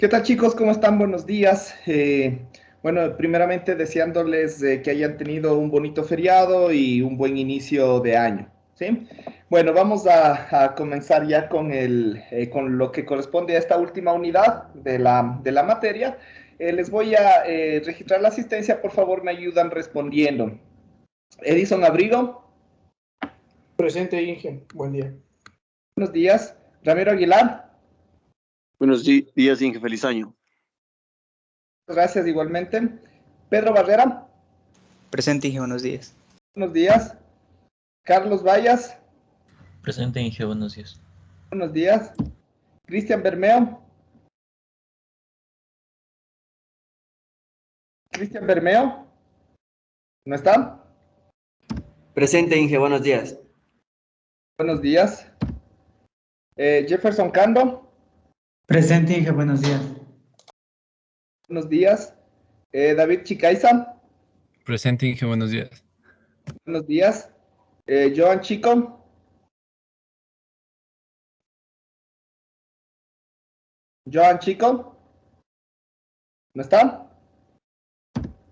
¿Qué tal chicos? ¿Cómo están? Buenos días. Bueno, primeramente deseándoles que hayan tenido un bonito feriado y un buen inicio de año, ¿sí? Bueno, vamos a comenzar ya con lo que corresponde a esta última unidad de la materia. Les voy a registrar la asistencia, por favor me ayudan respondiendo. Edison Abrigo, Presente, Inge. Buen día. buenos días. Ramiro Aguilar, Buenos días, Inge. Feliz año. gracias igualmente. Pedro Barrera, Presente, Inge, buenos días. buenos días. Carlos Vallas, Presente, Inge, buenos días. buenos días. Cristian Bermeo. Cristian Bermeo. ¿No está? Presente, Inge, buenos días. Buenos días. Jefferson Cando. Presente, Inge, buenos días. Buenos días. David Chicaiza. Presente, Inge, buenos días. Buenos días. Joan Chico. Joan Chico. ¿No está?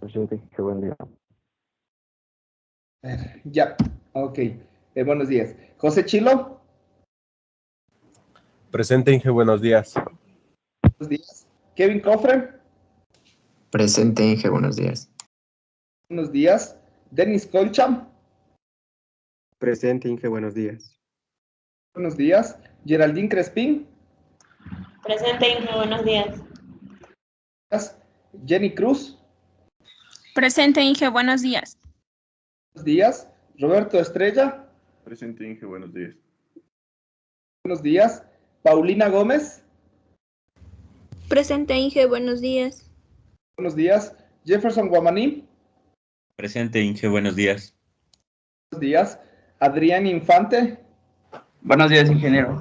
Presente, Inge, buen día. Ya, ok. Buenos días. José Chilo. Presente, Inge, buenos días. Buenos días. Kevin Cofre. Presente, Inge, buenos días. Buenos días. Denis Colcha. Presente, Inge, buenos días. Buenos días. Geraldine Crespín. Presente, Inge, buenos días. Jenny Cruz. Presente, Inge, buenos días. Buenos días. Roberto Estrella. Presente, Inge. Buenos días. Buenos días. Paulina Gómez. Presente, Inge, buenos días. Buenos días. Jefferson Guamaní. Presente, Inge, buenos días. Buenos días. Adrián Infante. Buenos días, ingeniero.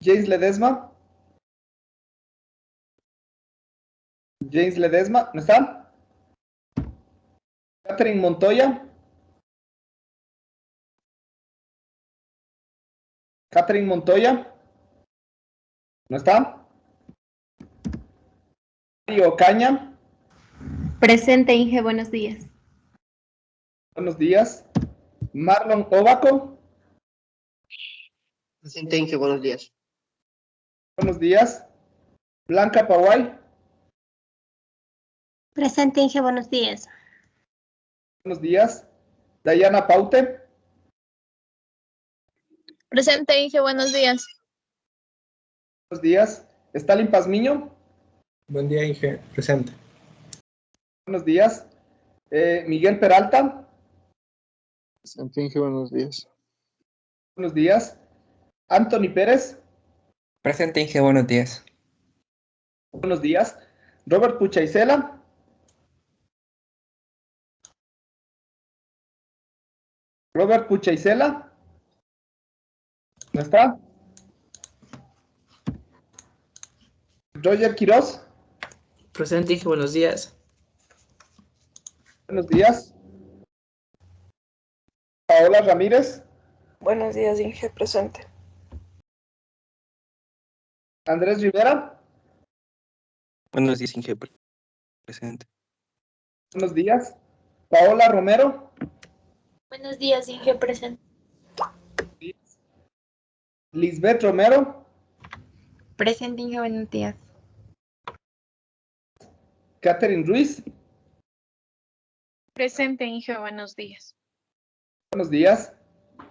James Ledesma. James Ledesma, ¿no está? Catherine Montoya. Catherine Montoya. ¿No está? Mario Ocaña. Presente, Inge, buenos días. Buenos días. Marlon Obaco. Presente, Inge, buenos días. Buenos días. Blanca Paway. Presente, Inge, buenos días. Buenos días. Dayana Paute. Presente, Inge, buenos días. Buenos días. Stalin Pazmiño. Buen día, Inge. Presente. Buenos días. Miguel Peralta. Presente, Inge, buenos días. Buenos días. Anthony Pérez. Presente, Inge, buenos días. Buenos días. Robert Puchaisela. Robert Puchaisela. ¿No está? Roger Quiroz. Presente, Inge, buenos días. Buenos días. Paola Ramírez. Buenos días, Inge, presente. Andrés Rivera. Buenos días, Inge, presente. Buenos días. Paola Romero. Buenos días, Inge, presente. Lisbeth Romero. Presente, Inge, buenos días. Catherine Ruiz. Presente, Inge, buenos días. Buenos días.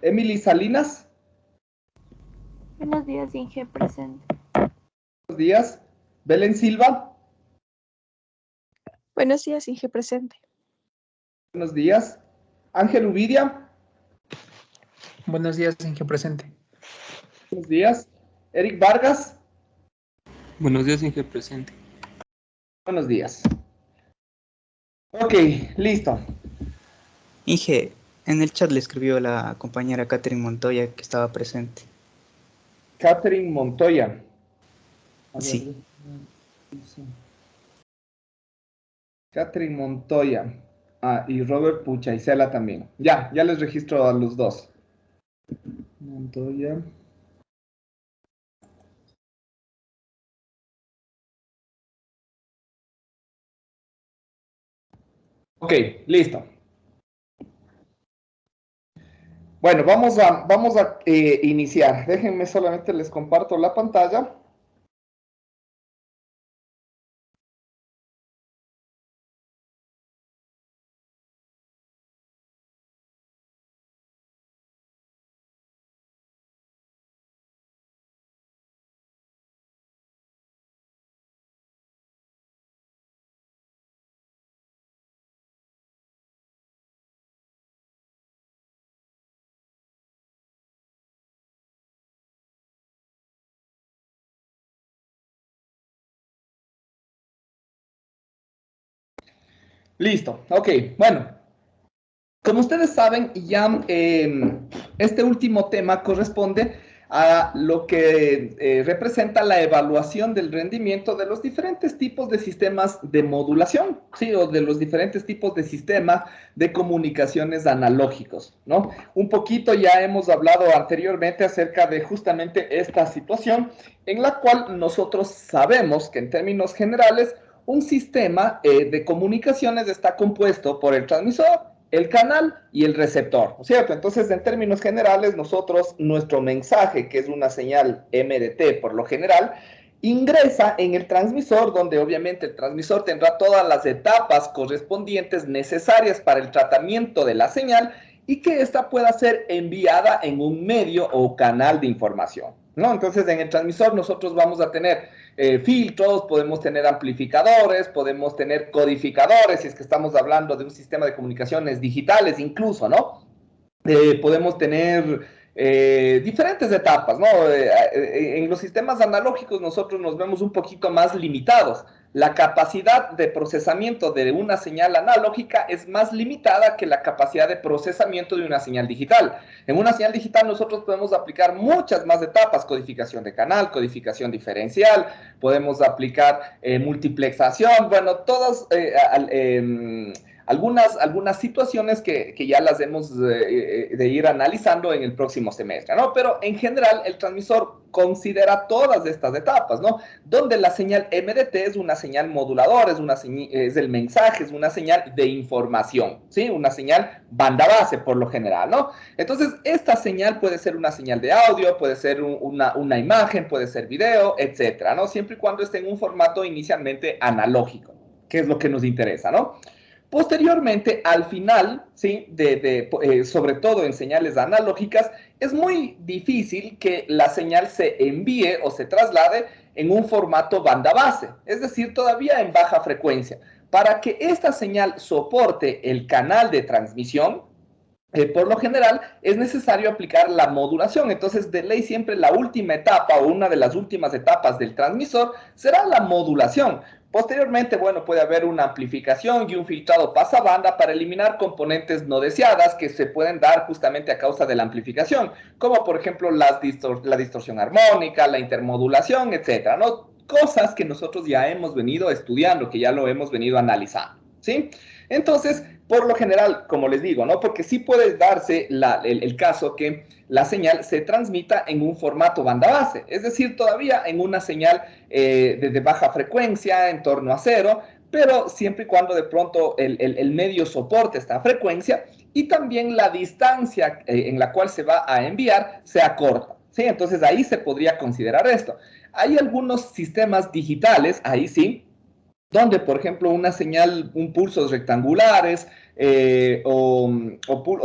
Emily Salinas. Buenos días, Inge, presente. Buenos días. Belén Silva. Buenos días, Inge, presente. Buenos días. Ángel Uvidia. Buenos días, Inge, presente. Buenos días. Eric Vargas. Buenos días, Inge, presente. Buenos días. Ok, listo. Inge, en el chat le escribió la compañera Catherine Montoya que estaba presente. Catherine Montoya. A ver, Sí. Catherine Montoya. Ah, y Robert Puchaisela también. Ya les registro a los dos. Montoya. Ok, listo. Bueno, vamos a iniciar. Déjenme solamente les comparto la pantalla. Listo, ok, bueno, como ustedes saben, ya este último tema corresponde a lo que representa la evaluación del rendimiento de los diferentes tipos de sistemas de modulación, ¿sí? O de los diferentes tipos de sistemas de comunicaciones analógicos, ¿no? Un poquito ya hemos hablado anteriormente acerca de justamente esta situación en la cual nosotros sabemos que en términos generales un sistema de comunicaciones está compuesto por el transmisor, el canal y el receptor, ¿no es cierto? Entonces, en términos generales, nosotros, nuestro mensaje, que es una señal MDT por lo general, ingresa en el transmisor, donde obviamente el transmisor tendrá todas las etapas correspondientes necesarias para el tratamiento de la señal y que ésta pueda ser enviada en un medio o canal de información, ¿no? Entonces, en el transmisor nosotros vamos a tener filtros, podemos tener amplificadores, podemos tener codificadores, si es que estamos hablando de un sistema de comunicaciones digitales incluso, ¿no? Podemos tener diferentes etapas, ¿no? En los sistemas analógicos nosotros nos vemos un poquito más limitados. La capacidad de procesamiento de una señal analógica es más limitada que la capacidad de procesamiento de una señal digital. En una señal digital nosotros podemos aplicar muchas más etapas, codificación de canal, codificación diferencial, podemos aplicar multiplexación, bueno, todas algunas situaciones que ya las hemos de ir analizando en el próximo semestre, ¿no? Pero en general el transmisor considera todas estas etapas, ¿no? Donde la señal MDT es una señal moduladora, es el mensaje, es una señal de información, ¿sí? Una señal banda base por lo general, ¿no? Entonces, esta señal puede ser una señal de audio, puede ser una imagen, puede ser video, etcétera, ¿no? Siempre y cuando esté en un formato inicialmente analógico, que es lo que nos interesa, ¿no? Posteriormente, al final, ¿sí? Sobre todo en señales analógicas, es muy difícil que la señal se envíe o se traslade en un formato banda base, es decir, todavía en baja frecuencia. Para que esta señal soporte el canal de transmisión, por lo general, es necesario aplicar la modulación. Entonces, de ley siempre la última etapa o una de las últimas etapas del transmisor será la modulación. Posteriormente, bueno, puede haber una amplificación y un filtrado pasabanda para eliminar componentes no deseadas que se pueden dar justamente a causa de la amplificación, como por ejemplo la distorsión armónica, la intermodulación, etcétera, ¿no? Cosas que nosotros ya hemos venido estudiando, que ya lo hemos venido analizando, ¿sí? Entonces, por lo general, como les digo, ¿no? Porque sí puede darse el caso que la señal se transmita en un formato banda base, es decir, todavía en una señal de baja frecuencia, en torno a 0, pero siempre y cuando de pronto el medio soporte esta frecuencia y también la distancia en la cual se va a enviar sea corta, ¿sí? Entonces ahí se podría considerar esto. Hay algunos sistemas digitales, ahí sí, donde, por ejemplo, una señal, pulsos rectangulares o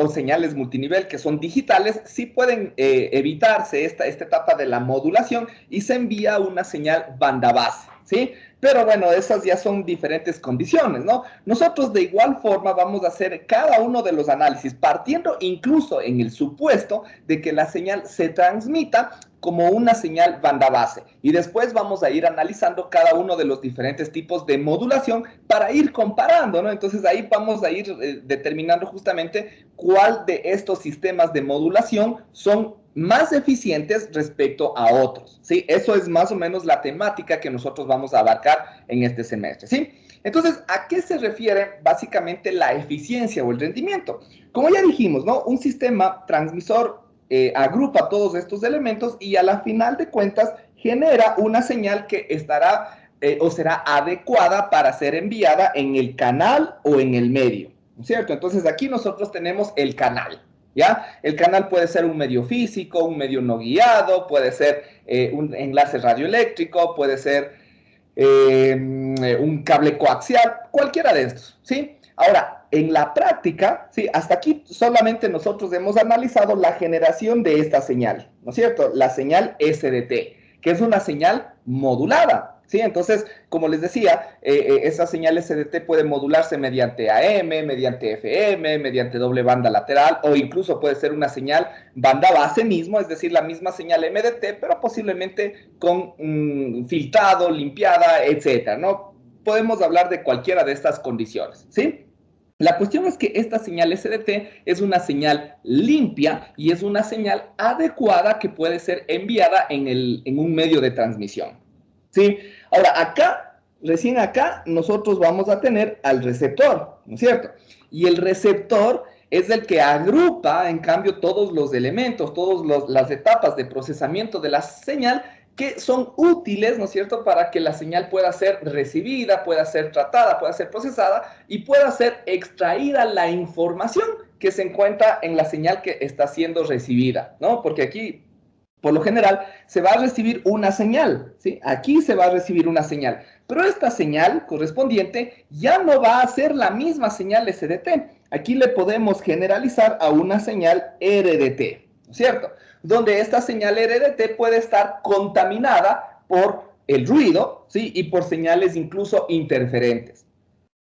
señales multinivel que son digitales, sí pueden evitarse esta etapa de la modulación y se envía una señal banda base, ¿sí? Pero bueno, esas ya son diferentes condiciones, ¿no? Nosotros de igual forma vamos a hacer cada uno de los análisis, partiendo incluso en el supuesto de que la señal se transmita como una señal banda base. Y después vamos a ir analizando cada uno de los diferentes tipos de modulación para ir comparando, ¿no? Entonces ahí vamos a ir determinando justamente cuál de estos sistemas de modulación son más eficientes respecto a otros, ¿sí? Eso es más o menos la temática que nosotros vamos a abarcar en este semestre, ¿sí? Entonces, ¿a qué se refiere básicamente la eficiencia o el rendimiento? Como ya dijimos, ¿no? Un sistema transmisor agrupa todos estos elementos y a la final de cuentas genera una señal que estará o será adecuada para ser enviada en el canal o en el medio, ¿no es cierto? Entonces aquí nosotros tenemos el canal, ¿ya? El canal puede ser un medio físico, un medio no guiado, puede ser un enlace radioeléctrico, puede ser un cable coaxial, cualquiera de estos, ¿sí? Ahora, en la práctica, ¿sí? Hasta aquí solamente nosotros hemos analizado la generación de esta señal, ¿no es cierto? La señal SDT, que es una señal modulada, ¿sí? Entonces, como les decía, esa señal SDT puede modularse mediante AM, mediante FM, mediante doble banda lateral, o incluso puede ser una señal banda base mismo, es decir, la misma señal MDT, pero posiblemente con filtrado, limpiada, etcétera, ¿no? Podemos hablar de cualquiera de estas condiciones, ¿sí? La cuestión es que esta señal SDT es una señal limpia y es una señal adecuada que puede ser enviada en un medio de transmisión, ¿sí? Ahora, acá, recién acá, nosotros vamos a tener al receptor, ¿no es cierto? Y el receptor es el que agrupa, en cambio, todos los elementos, todas las etapas de procesamiento de la señal que son útiles, ¿no es cierto?, para que la señal pueda ser recibida, pueda ser tratada, pueda ser procesada y pueda ser extraída la información que se encuentra en la señal que está siendo recibida, ¿no? Porque aquí, por lo general, se va a recibir una señal, ¿sí? Aquí se va a recibir una señal, pero esta señal correspondiente ya no va a ser la misma señal SDT. Aquí le podemos generalizar a una señal RDT, ¿no es cierto?, donde esta señal RDT puede estar contaminada por el ruido, ¿sí? Y por señales incluso interferentes.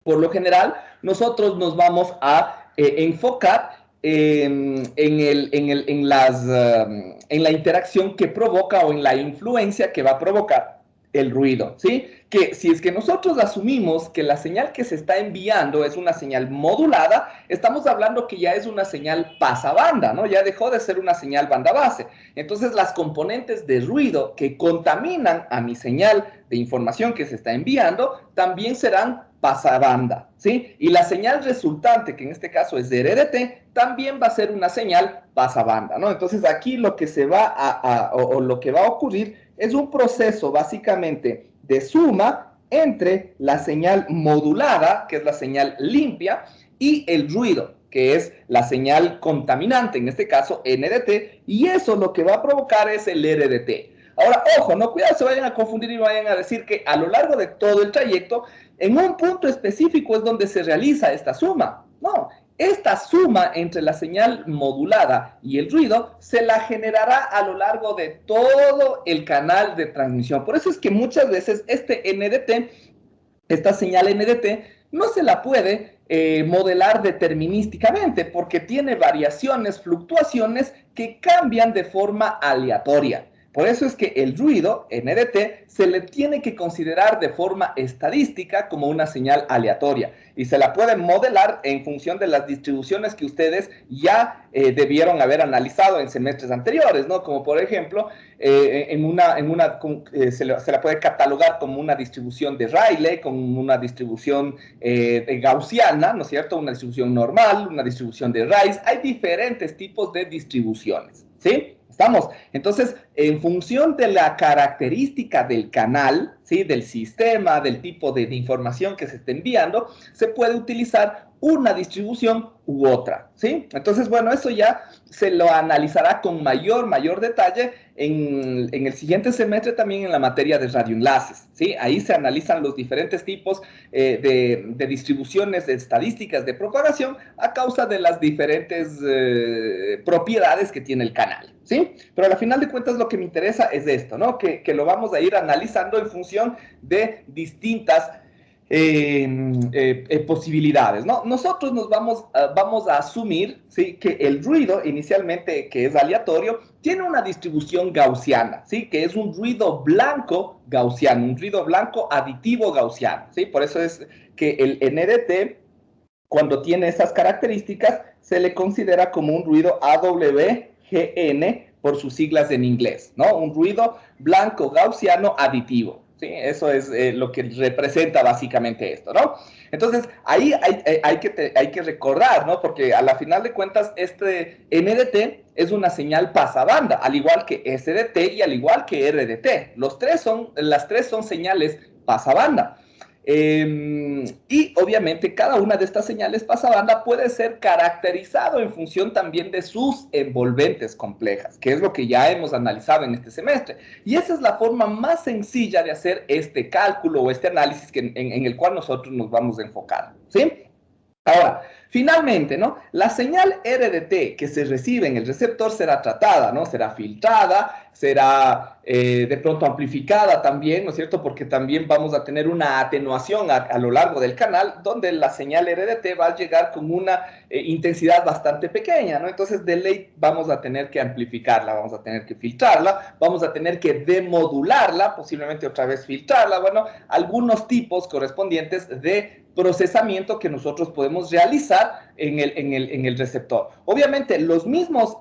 Por lo general, nosotros nos vamos a enfocar en la interacción que provoca o en la influencia que va a provocar el ruido, ¿sí? Que si es que nosotros asumimos que la señal que se está enviando es una señal modulada, estamos hablando que ya es una señal pasabanda, ¿no? Ya dejó de ser una señal banda base. Entonces, las componentes de ruido que contaminan a mi señal de información que se está enviando también serán pasabanda, ¿sí? Y la señal resultante, que en este caso es de RDT, también va a ser una señal pasabanda, ¿no? Entonces, aquí lo que se va lo que va a ocurrir es un proceso básicamente de suma entre la señal modulada, que es la señal limpia, y el ruido, que es la señal contaminante, en este caso NDT, y eso lo que va a provocar es el RDT. Ahora, ojo, no, cuidado, se vayan a confundir y vayan a decir que a lo largo de todo el trayecto, en un punto específico es donde se realiza esta suma. No, esta suma entre la señal modulada y el ruido se la generará a lo largo de todo el canal de transmisión. Por eso es que muchas veces este NDT, esta señal NDT, no se la puede modelar determinísticamente porque tiene variaciones, fluctuaciones que cambian de forma aleatoria. Por eso es que el ruido, NDT, se le tiene que considerar de forma estadística como una señal aleatoria y se la puede modelar en función de las distribuciones que ustedes ya debieron haber analizado en semestres anteriores, ¿no? Como por ejemplo, se la puede catalogar como una distribución de Rayleigh, como una distribución gaussiana, ¿no es cierto? Una distribución normal, una distribución de Rice. Hay diferentes tipos de distribuciones, ¿sí? ¿Estamos? Entonces, en función de la característica del canal, ¿sí? Del sistema, del tipo de información que se está enviando, se puede utilizar una distribución u otra, ¿sí? Entonces, bueno, eso ya se lo analizará con mayor detalle en el siguiente semestre también en la materia de radioenlaces, ¿sí? Ahí se analizan los diferentes tipos de distribuciones de estadísticas de propagación a causa de las diferentes propiedades que tiene el canal, ¿sí? Pero al final de cuentas lo que me interesa es esto, ¿no? Que lo vamos a ir analizando en función de distintas posibilidades, ¿no? Nosotros nos vamos a asumir, ¿sí? Que el ruido inicialmente, que es aleatorio, tiene una distribución gaussiana, ¿sí? Que es un ruido blanco gaussiano, un ruido blanco aditivo gaussiano, ¿sí? Por eso es que el NDT, cuando tiene esas características, se le considera como un ruido AWGN por sus siglas en inglés, ¿no? Un ruido blanco gaussiano aditivo. Sí, eso es lo que representa básicamente esto, ¿no? Entonces, ahí hay que recordar, ¿no? Porque a la final de cuentas, este NDT es una señal pasabanda, al igual que SDT y al igual que RDT. Las tres son señales pasabanda. Y obviamente cada una de estas señales pasabanda puede ser caracterizado en función también de sus envolventes complejas, que es lo que ya hemos analizado en este semestre. Y esa es la forma más sencilla de hacer este cálculo o este análisis en el cual nosotros nos vamos a enfocar, ¿sí? Ahora, finalmente, ¿no? La señal RDT que se recibe en el receptor será tratada, ¿no? Será filtrada, será de pronto amplificada también, ¿no es cierto? Porque también vamos a tener una atenuación a lo largo del canal, donde la señal RDT va a llegar con una intensidad bastante pequeña, ¿no? Entonces, de ley vamos a tener que amplificarla, vamos a tener que filtrarla, vamos a tener que demodularla, posiblemente otra vez filtrarla, bueno, algunos tipos correspondientes de procesamiento que nosotros podemos realizar en el receptor. Obviamente, los mismos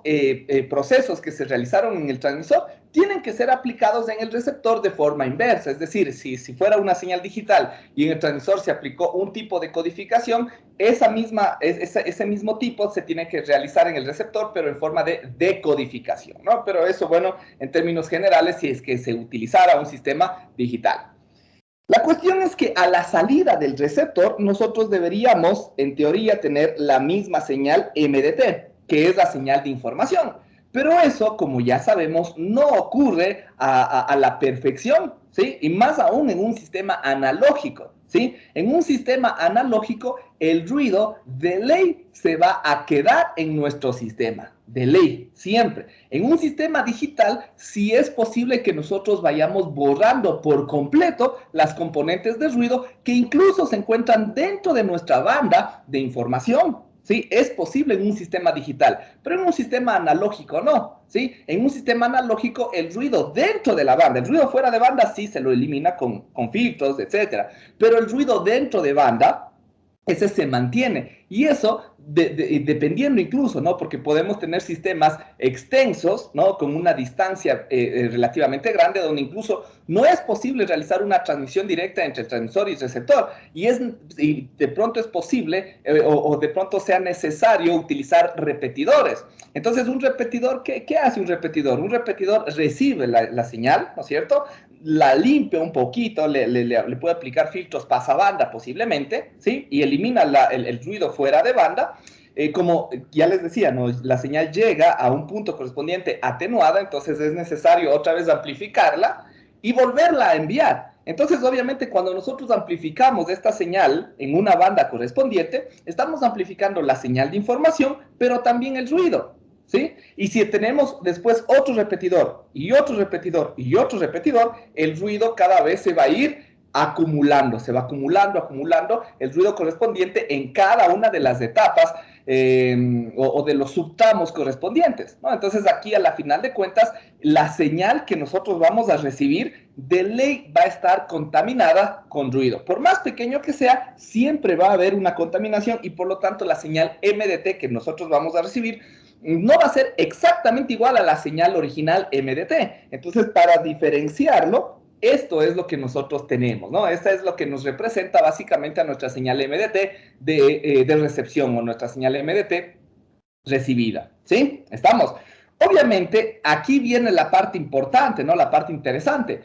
procesos que se realizaron en el transmisor tienen que ser aplicados en el receptor de forma inversa, es decir, si fuera una señal digital y en el transmisor se aplicó un tipo de codificación, ese mismo tipo se tiene que realizar en el receptor, pero en forma de decodificación, ¿no? Pero eso, bueno, en términos generales, si es que se utilizara un sistema digital. La cuestión es que a la salida del receptor nosotros deberíamos, en teoría, tener la misma señal MDT, que es la señal de información. Pero eso, como ya sabemos, no ocurre a la perfección, ¿sí? Y más aún en un sistema analógico, ¿sí? En un sistema analógico, el ruido de ley se va a quedar en nuestro sistema. De ley, siempre. En un sistema digital, sí es posible que nosotros vayamos borrando por completo las componentes de ruido que incluso se encuentran dentro de nuestra banda de información. ¿Sí? Es posible en un sistema digital, pero en un sistema analógico no, ¿sí? En un sistema analógico el ruido dentro de la banda, el ruido fuera de banda sí se lo elimina con filtros, etcétera, pero el ruido dentro de banda, ese se mantiene, y eso dependiendo incluso, ¿no? Porque podemos tener sistemas extensos, ¿no? Con una distancia relativamente grande, donde incluso no es posible realizar una transmisión directa entre el transmisor y el receptor, y de pronto es posible, o de pronto sea necesario utilizar repetidores. Entonces, un repetidor, ¿qué hace un repetidor? Un repetidor recibe la señal, ¿no es cierto?, la limpia un poquito, le puede aplicar filtros pasabanda posiblemente, ¿sí? Y elimina el ruido fuera de banda. Como ya les decía, ¿no? La señal llega a un punto correspondiente atenuada, entonces es necesario otra vez amplificarla y volverla a enviar. Entonces, obviamente, cuando nosotros amplificamos esta señal en una banda correspondiente, estamos amplificando la señal de información, pero también el ruido, ¿sí? Y si tenemos después otro repetidor, y otro repetidor, y otro repetidor, el ruido cada vez se va a ir acumulando, se va acumulando el ruido correspondiente en cada una de las etapas o de los subtramos correspondientes, ¿no? Entonces aquí a la final de cuentas, la señal que nosotros vamos a recibir de ley va a estar contaminada con ruido. Por más pequeño que sea, siempre va a haber una contaminación y por lo tanto la señal MDT que nosotros vamos a recibir no va a ser exactamente igual a la señal original MDT. Entonces, para diferenciarlo, esto es lo que nosotros tenemos, ¿no? Esta es lo que nos representa básicamente a nuestra señal MDT de recepción o nuestra señal MDT recibida, ¿sí? ¿Estamos? Obviamente, aquí viene la parte importante, ¿no? La parte interesante.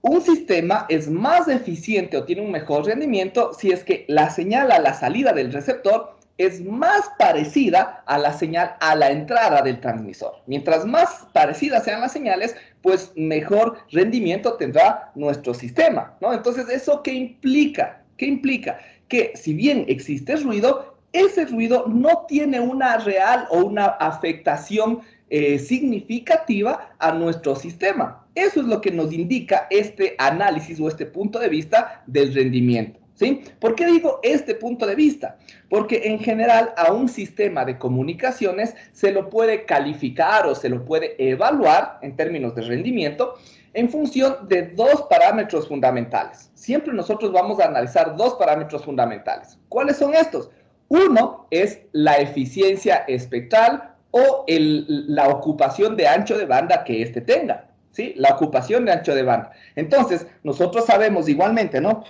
Un sistema es más eficiente o tiene un mejor rendimiento si es que la señal a la salida del receptor es más parecida a la señal a la entrada del transmisor. Mientras más parecidas sean las señales, pues mejor rendimiento tendrá nuestro sistema, ¿no? Entonces, ¿eso qué implica? ¿Qué implica? Que si bien existe ruido, ese ruido no tiene una real o una afectación significativa a nuestro sistema. Eso es lo que nos indica este análisis o este punto de vista del rendimiento, ¿sí? ¿Por qué digo este punto de vista? Porque en general a un sistema de comunicaciones se lo puede calificar o se lo puede evaluar en términos de rendimiento en función de dos parámetros fundamentales. Siempre nosotros vamos a analizar dos parámetros fundamentales. ¿Cuáles son estos? Uno es la eficiencia espectral o la ocupación de ancho de banda que éste tenga, ¿sí? La ocupación de ancho de banda. Entonces, nosotros sabemos igualmente, ¿no?,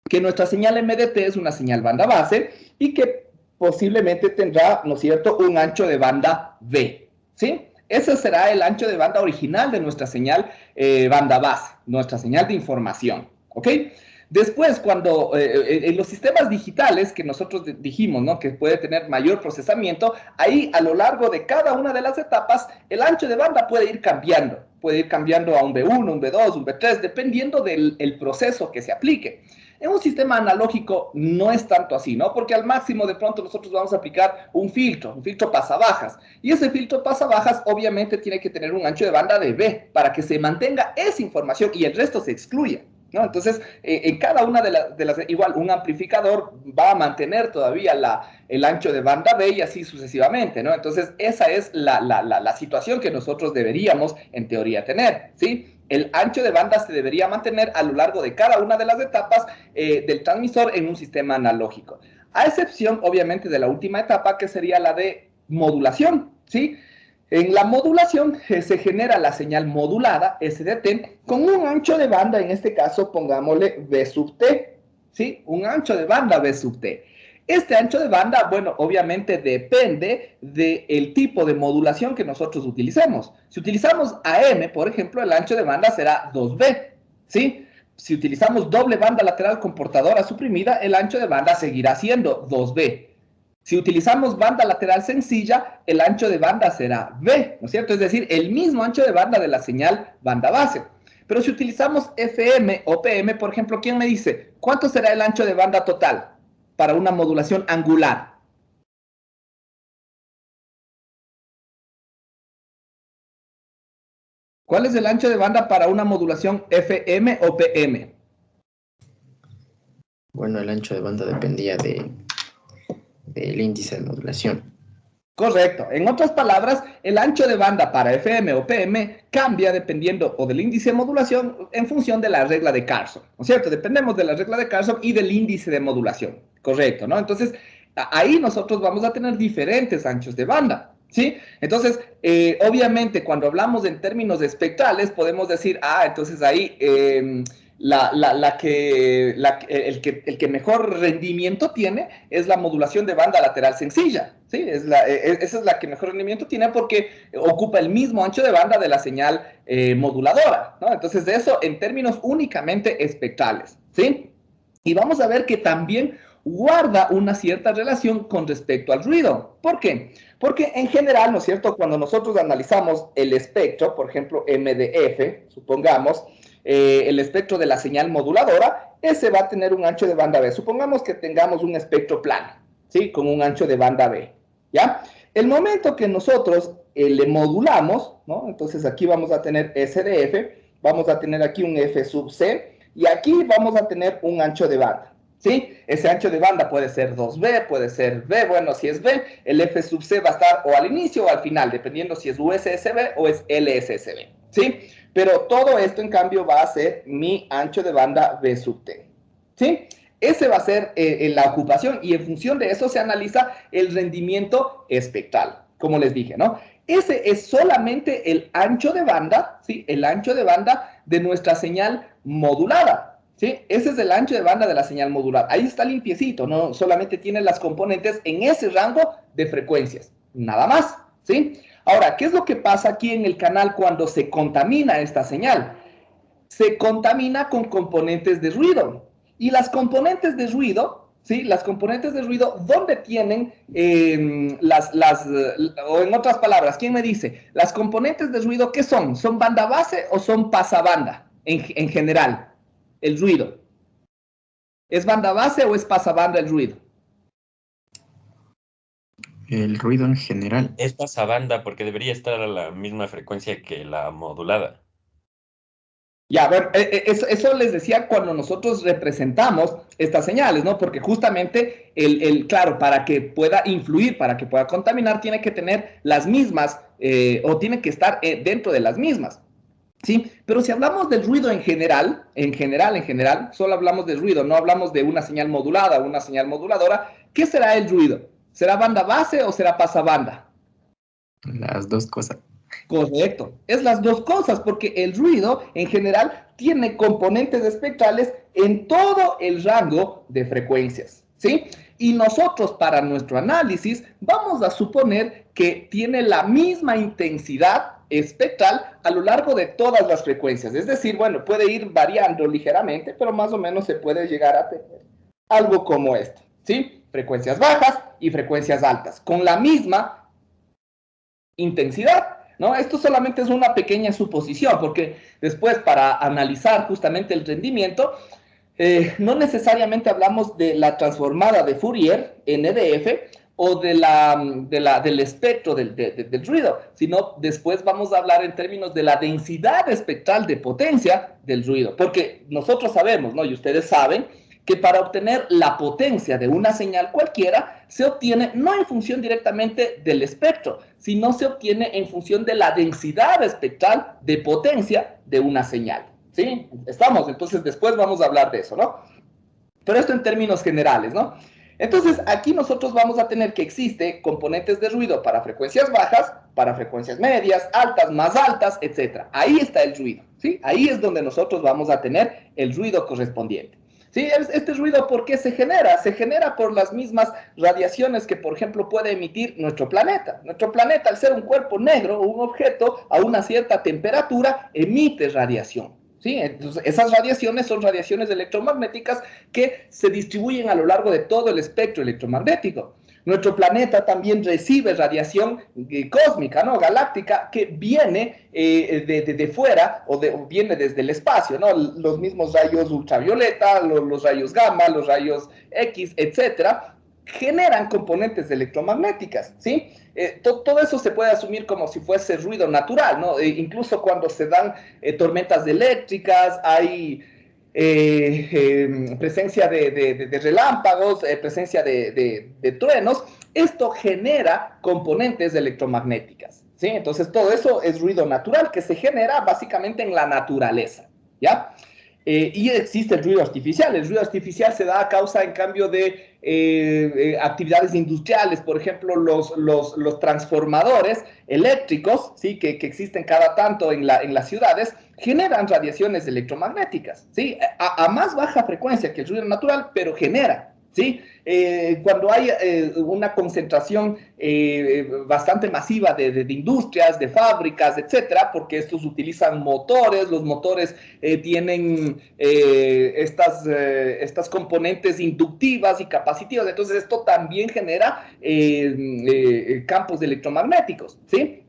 que nuestra señal MDT es una señal banda base y que posiblemente tendrá, ¿no es cierto?, un ancho de banda V, ¿sí? Ese será el ancho de banda original de nuestra señal banda base, nuestra señal de información, ¿ok? Después, cuando en los sistemas digitales que nosotros dijimos, ¿no? Que puede tener mayor procesamiento, ahí a lo largo de cada una de las etapas, el ancho de banda puede ir cambiando. Puede ir cambiando a un B1, un B2, un B3, dependiendo del proceso que se aplique. En un sistema analógico no es tanto así, ¿no? Porque al máximo de pronto nosotros vamos a aplicar un filtro pasabajas. Y ese filtro pasabajas obviamente tiene que tener un ancho de banda de B para que se mantenga esa información y el resto se excluya, ¿no? Entonces, en cada una de las, igual, un amplificador va a mantener todavía el ancho de banda B y así sucesivamente, ¿no? Entonces, esa es la situación que nosotros deberíamos, en teoría, tener, ¿sí? El ancho de banda se debería mantener a lo largo de cada una de las etapas del transmisor en un sistema analógico. A excepción, obviamente, de la última etapa, que sería la de modulación, ¿sí? En la modulación se genera la señal modulada, SDT, con un ancho de banda, en este caso, pongámosle B sub T, ¿sí? Un ancho de banda B sub T. Este ancho de banda, bueno, obviamente depende del tipo de modulación que nosotros utilicemos. Si utilizamos AM, por ejemplo, el ancho de banda será 2B, ¿sí? Si utilizamos doble banda lateral comportadora suprimida, el ancho de banda seguirá siendo 2B. Si utilizamos banda lateral sencilla, el ancho de banda será B, ¿no es cierto? Es decir, el mismo ancho de banda de la señal banda base. Pero si utilizamos FM o PM, por ejemplo, ¿quién me dice cuánto será el ancho de banda total para una modulación angular? ¿Cuál es el ancho de banda para una modulación FM o PM? Bueno, el ancho de banda dependía del índice de modulación. Correcto. En otras palabras, el ancho de banda para FM o PM cambia dependiendo o del índice de modulación en función de la regla de Carson, ¿no es cierto? Dependemos de la regla de Carson y del índice de modulación, correcto, ¿no? Entonces, ahí nosotros vamos a tener diferentes anchos de banda, ¿sí? Entonces, obviamente, cuando hablamos en términos espectrales, podemos decir, entonces ahí el que mejor rendimiento tiene es la modulación de banda lateral sencilla, ¿sí? Esa es la que mejor rendimiento tiene porque ocupa el mismo ancho de banda de la señal moduladora, ¿no? Entonces, de eso en términos únicamente espectrales, ¿sí? Y vamos a ver que también guarda una cierta relación con respecto al ruido. ¿Por qué? Porque en general, ¿no es cierto? Cuando nosotros analizamos el espectro, por ejemplo, MDF, supongamos, el espectro de la señal moduladora, ese va a tener un ancho de banda B. Supongamos que tengamos un espectro plano, ¿sí? Con un ancho de banda B, ¿ya? El momento que nosotros le modulamos, ¿no? Entonces aquí vamos a tener SDF, vamos a tener aquí un F sub C, y aquí vamos a tener un ancho de banda, ¿sí? Ese ancho de banda puede ser 2B, puede ser B, bueno, si es B, el F sub C va a estar o al inicio o al final, dependiendo si es USSB o es LSSB, ¿sí? Pero todo esto, en cambio, va a ser mi ancho de banda B sub T, ¿sí? Ese va a ser la ocupación y en función de eso se analiza el rendimiento espectral, como les dije, ¿no? Ese es solamente el ancho de banda, ¿sí? El ancho de banda de nuestra señal modulada, ¿sí? Ese es el ancho de banda de la señal modulada. Ahí está limpiecito, no solamente tiene las componentes en ese rango de frecuencias, nada más, ¿sí? Ahora, ¿qué es lo que pasa aquí en el canal cuando se contamina esta señal? Se contamina con componentes de ruido. Y las componentes de ruido, ¿sí? Las componentes de ruido, ¿dónde tienen o en otras palabras, quién me dice? Las componentes de ruido, ¿qué son? ¿Son banda base o son pasabanda en general? El ruido. ¿Es banda base o es pasabanda el ruido? El ruido en general. Es pasabanda porque debería estar a la misma frecuencia que la modulada. Ya, a ver, eso les decía cuando nosotros representamos estas señales, ¿no? Porque justamente, claro, para que pueda influir, para que pueda contaminar, tiene que tener las mismas, o tiene que estar dentro de las mismas, ¿sí? Pero si hablamos del ruido en general, solo hablamos del ruido, no hablamos de una señal modulada o una señal moduladora, ¿qué será el ruido? ¿Será banda base o será pasabanda? Las dos cosas. Correcto, es las dos cosas, porque el ruido en general tiene componentes espectrales en todo el rango de frecuencias, ¿sí? Y nosotros para nuestro análisis vamos a suponer que tiene la misma intensidad espectral a lo largo de todas las frecuencias. Es decir, bueno, puede ir variando ligeramente, pero más o menos se puede llegar a tener algo como esto, ¿sí? Frecuencias bajas y frecuencias altas, con la misma intensidad, ¿no? Esto solamente es una pequeña suposición, porque después para analizar justamente el rendimiento, no necesariamente hablamos de la transformada de Fourier, NDF, o del espectro del ruido, sino después vamos a hablar en términos de la densidad espectral de potencia del ruido, porque nosotros sabemos, ¿no? Y ustedes saben que para obtener la potencia de una señal cualquiera, se obtiene no en función directamente del espectro, sino se obtiene en función de la densidad espectral de potencia de una señal, ¿sí? ¿Estamos? Entonces después vamos a hablar de eso, ¿no? Pero esto en términos generales, ¿no? Entonces, aquí nosotros vamos a tener que existe componentes de ruido para frecuencias bajas, para frecuencias medias, altas, más altas, etc. Ahí está el ruido, ¿sí? Ahí es donde nosotros vamos a tener el ruido correspondiente. ¿Sí? Este ruido, ¿por qué se genera? Se genera por las mismas radiaciones que, por ejemplo, puede emitir nuestro planeta. Nuestro planeta, al ser un cuerpo negro o un objeto a una cierta temperatura, emite radiación. ¿Sí? Entonces, esas radiaciones son radiaciones electromagnéticas que se distribuyen a lo largo de todo el espectro electromagnético. Nuestro planeta también recibe radiación cósmica, ¿no? Galáctica, que viene de fuera o viene desde el espacio, ¿no? Los mismos rayos ultravioleta, los rayos gamma, los rayos X, etcétera, generan componentes electromagnéticas, ¿sí? Todo eso se puede asumir como si fuese ruido natural, ¿no? Incluso cuando se dan tormentas eléctricas, hay presencia de relámpagos, presencia de truenos, esto genera componentes electromagnéticas, ¿sí? Entonces todo eso es ruido natural que se genera básicamente en la naturaleza, ¿ya? Y existe el ruido artificial. El ruido artificial se da a causa, en cambio, de actividades industriales. Por ejemplo, los transformadores eléctricos, ¿sí? que existen cada tanto en las ciudades, generan radiaciones electromagnéticas, ¿sí? A más baja frecuencia que el ruido natural, pero genera, ¿sí? Cuando hay una concentración bastante masiva de industrias, de fábricas, etcétera, porque estos utilizan motores, los motores tienen estas componentes inductivas y capacitivas, entonces esto también genera campos electromagnéticos, ¿sí?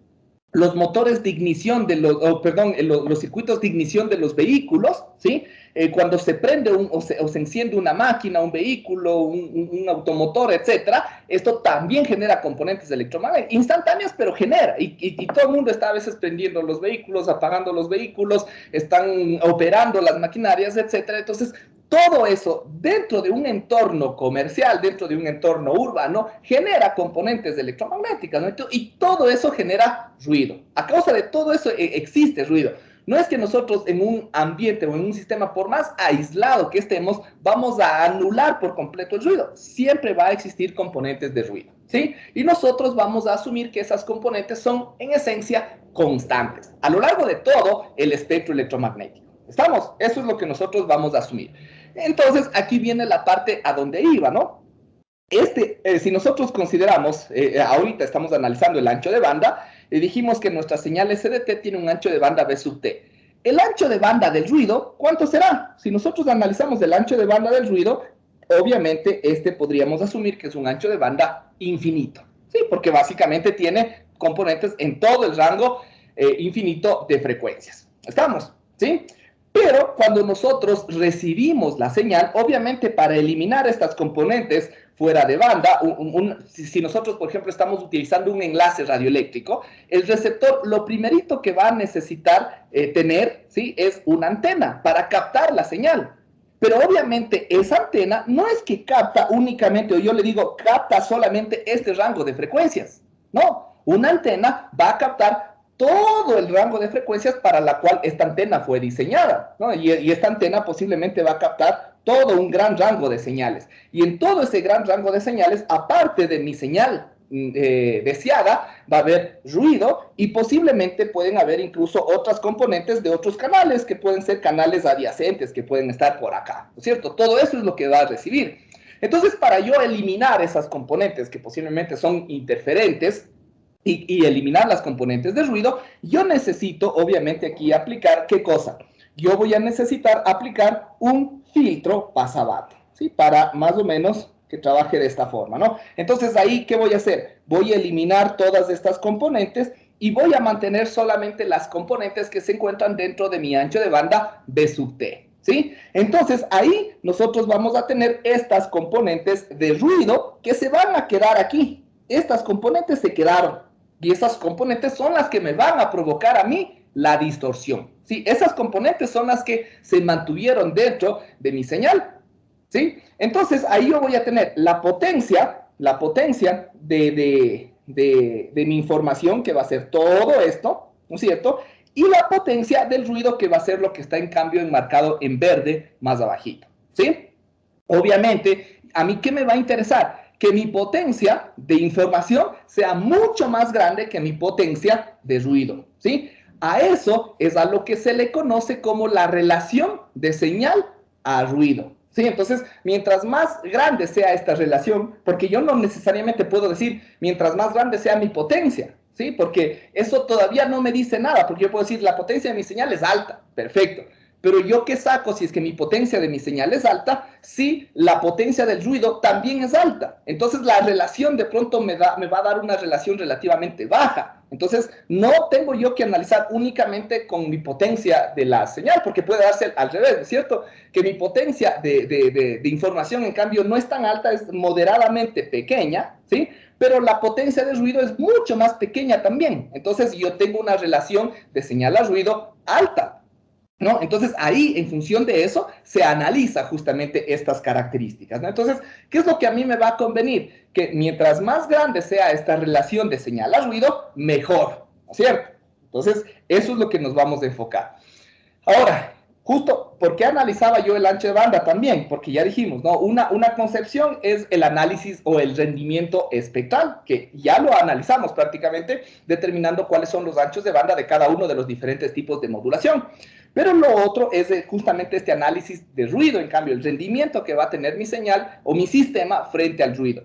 Los motores de ignición los circuitos de ignición de los vehículos, ¿sí? Cuando se prende o se enciende una máquina, un vehículo, un automotor, etcétera, esto también genera componentes electromagnéticos, instantáneas, pero genera, y todo el mundo está a veces prendiendo los vehículos, apagando los vehículos, están operando las maquinarias, etcétera. Entonces, todo eso dentro de un entorno comercial, dentro de un entorno urbano, genera componentes electromagnéticas, ¿no? Y todo eso genera ruido. A causa de todo eso existe ruido. No es que nosotros en un ambiente o en un sistema, por más aislado que estemos, vamos a anular por completo el ruido. Siempre va a existir componentes de ruido, ¿sí? Y nosotros vamos a asumir que esas componentes son, en esencia, constantes a lo largo de todo el espectro electromagnético. ¿Estamos? Eso es lo que nosotros vamos a asumir. Entonces, aquí viene la parte a donde iba, ¿no? Si nosotros consideramos, ahorita estamos analizando el ancho de banda, dijimos que nuestra señal SDT tiene un ancho de banda B sub T. El ancho de banda del ruido, ¿cuánto será? Si nosotros analizamos el ancho de banda del ruido, obviamente podríamos asumir que es un ancho de banda infinito, ¿sí? Porque básicamente tiene componentes en todo el rango infinito de frecuencias. ¿Estamos? ¿Sí? Pero cuando nosotros recibimos la señal, obviamente para eliminar estas componentes fuera de banda, si nosotros, por ejemplo, estamos utilizando un enlace radioeléctrico, el receptor lo primerito que va a necesitar tener, ¿sí? Es una antena para captar la señal. Pero obviamente esa antena no es que capta únicamente, o yo le digo, capta solamente este rango de frecuencias. No, una antena va a captar todo el rango de frecuencias para la cual esta antena fue diseñada, ¿no? Y esta antena posiblemente va a captar todo un gran rango de señales. Y en todo ese gran rango de señales, aparte de mi señal deseada, va a haber ruido y posiblemente pueden haber incluso otras componentes de otros canales, que pueden ser canales adyacentes, que pueden estar por acá, ¿no es cierto? Todo eso es lo que va a recibir. Entonces, para yo eliminar esas componentes que posiblemente son interferentes, y eliminar las componentes de ruido, yo necesito obviamente aquí aplicar, ¿qué cosa? Yo voy a necesitar aplicar un filtro pasabate, ¿sí? Para más o menos que trabaje de esta forma, ¿no? Entonces ahí, ¿qué voy a hacer? Voy a eliminar todas estas componentes y voy a mantener solamente las componentes que se encuentran dentro de mi ancho de banda B sub T, ¿sí? Entonces ahí nosotros vamos a tener estas componentes de ruido que se van a quedar aquí. Estas componentes se quedaron. Y esas componentes son las que me van a provocar a mí la distorsión, ¿sí? Esas componentes son las que se mantuvieron dentro de mi señal, ¿sí? Entonces, ahí yo voy a tener la potencia de mi información, que va a ser todo esto, ¿no es cierto? Y la potencia del ruido, que va a ser lo que está en cambio enmarcado en verde más abajito, ¿sí? Obviamente, ¿a mí qué me va a interesar? Que mi potencia de información sea mucho más grande que mi potencia de ruido, ¿sí? A eso es a lo que se le conoce como la relación de señal a ruido, ¿sí? Entonces, mientras más grande sea esta relación, porque yo no necesariamente puedo decir mientras más grande sea mi potencia, ¿sí? Porque eso todavía no me dice nada, porque yo puedo decir la potencia de mi señal es alta, perfecto. Pero yo qué saco si es que mi potencia de mi señal es alta, si la potencia del ruido también es alta. Entonces la relación de pronto me va a dar una relación relativamente baja. Entonces no tengo yo que analizar únicamente con mi potencia de la señal, porque puede darse al revés, ¿no es cierto? Que mi potencia de información, en cambio, no es tan alta, es moderadamente pequeña, ¿sí? Pero la potencia de ruido es mucho más pequeña también. Entonces yo tengo una relación de señal a ruido alta, ¿no? Entonces ahí, en función de eso, se analiza justamente estas características, ¿no? Entonces, ¿qué es lo que a mí me va a convenir? Que mientras más grande sea esta relación de señal a ruido, mejor, ¿no es cierto? Entonces, eso es lo que nos vamos a enfocar. Ahora, justo, ¿por qué analizaba yo el ancho de banda también? Porque ya dijimos, ¿no? Una concepción es el análisis o el rendimiento espectral, que ya lo analizamos prácticamente, determinando cuáles son los anchos de banda de cada uno de los diferentes tipos de modulación. Pero lo otro es justamente este análisis de ruido, en cambio, el rendimiento que va a tener mi señal o mi sistema frente al ruido.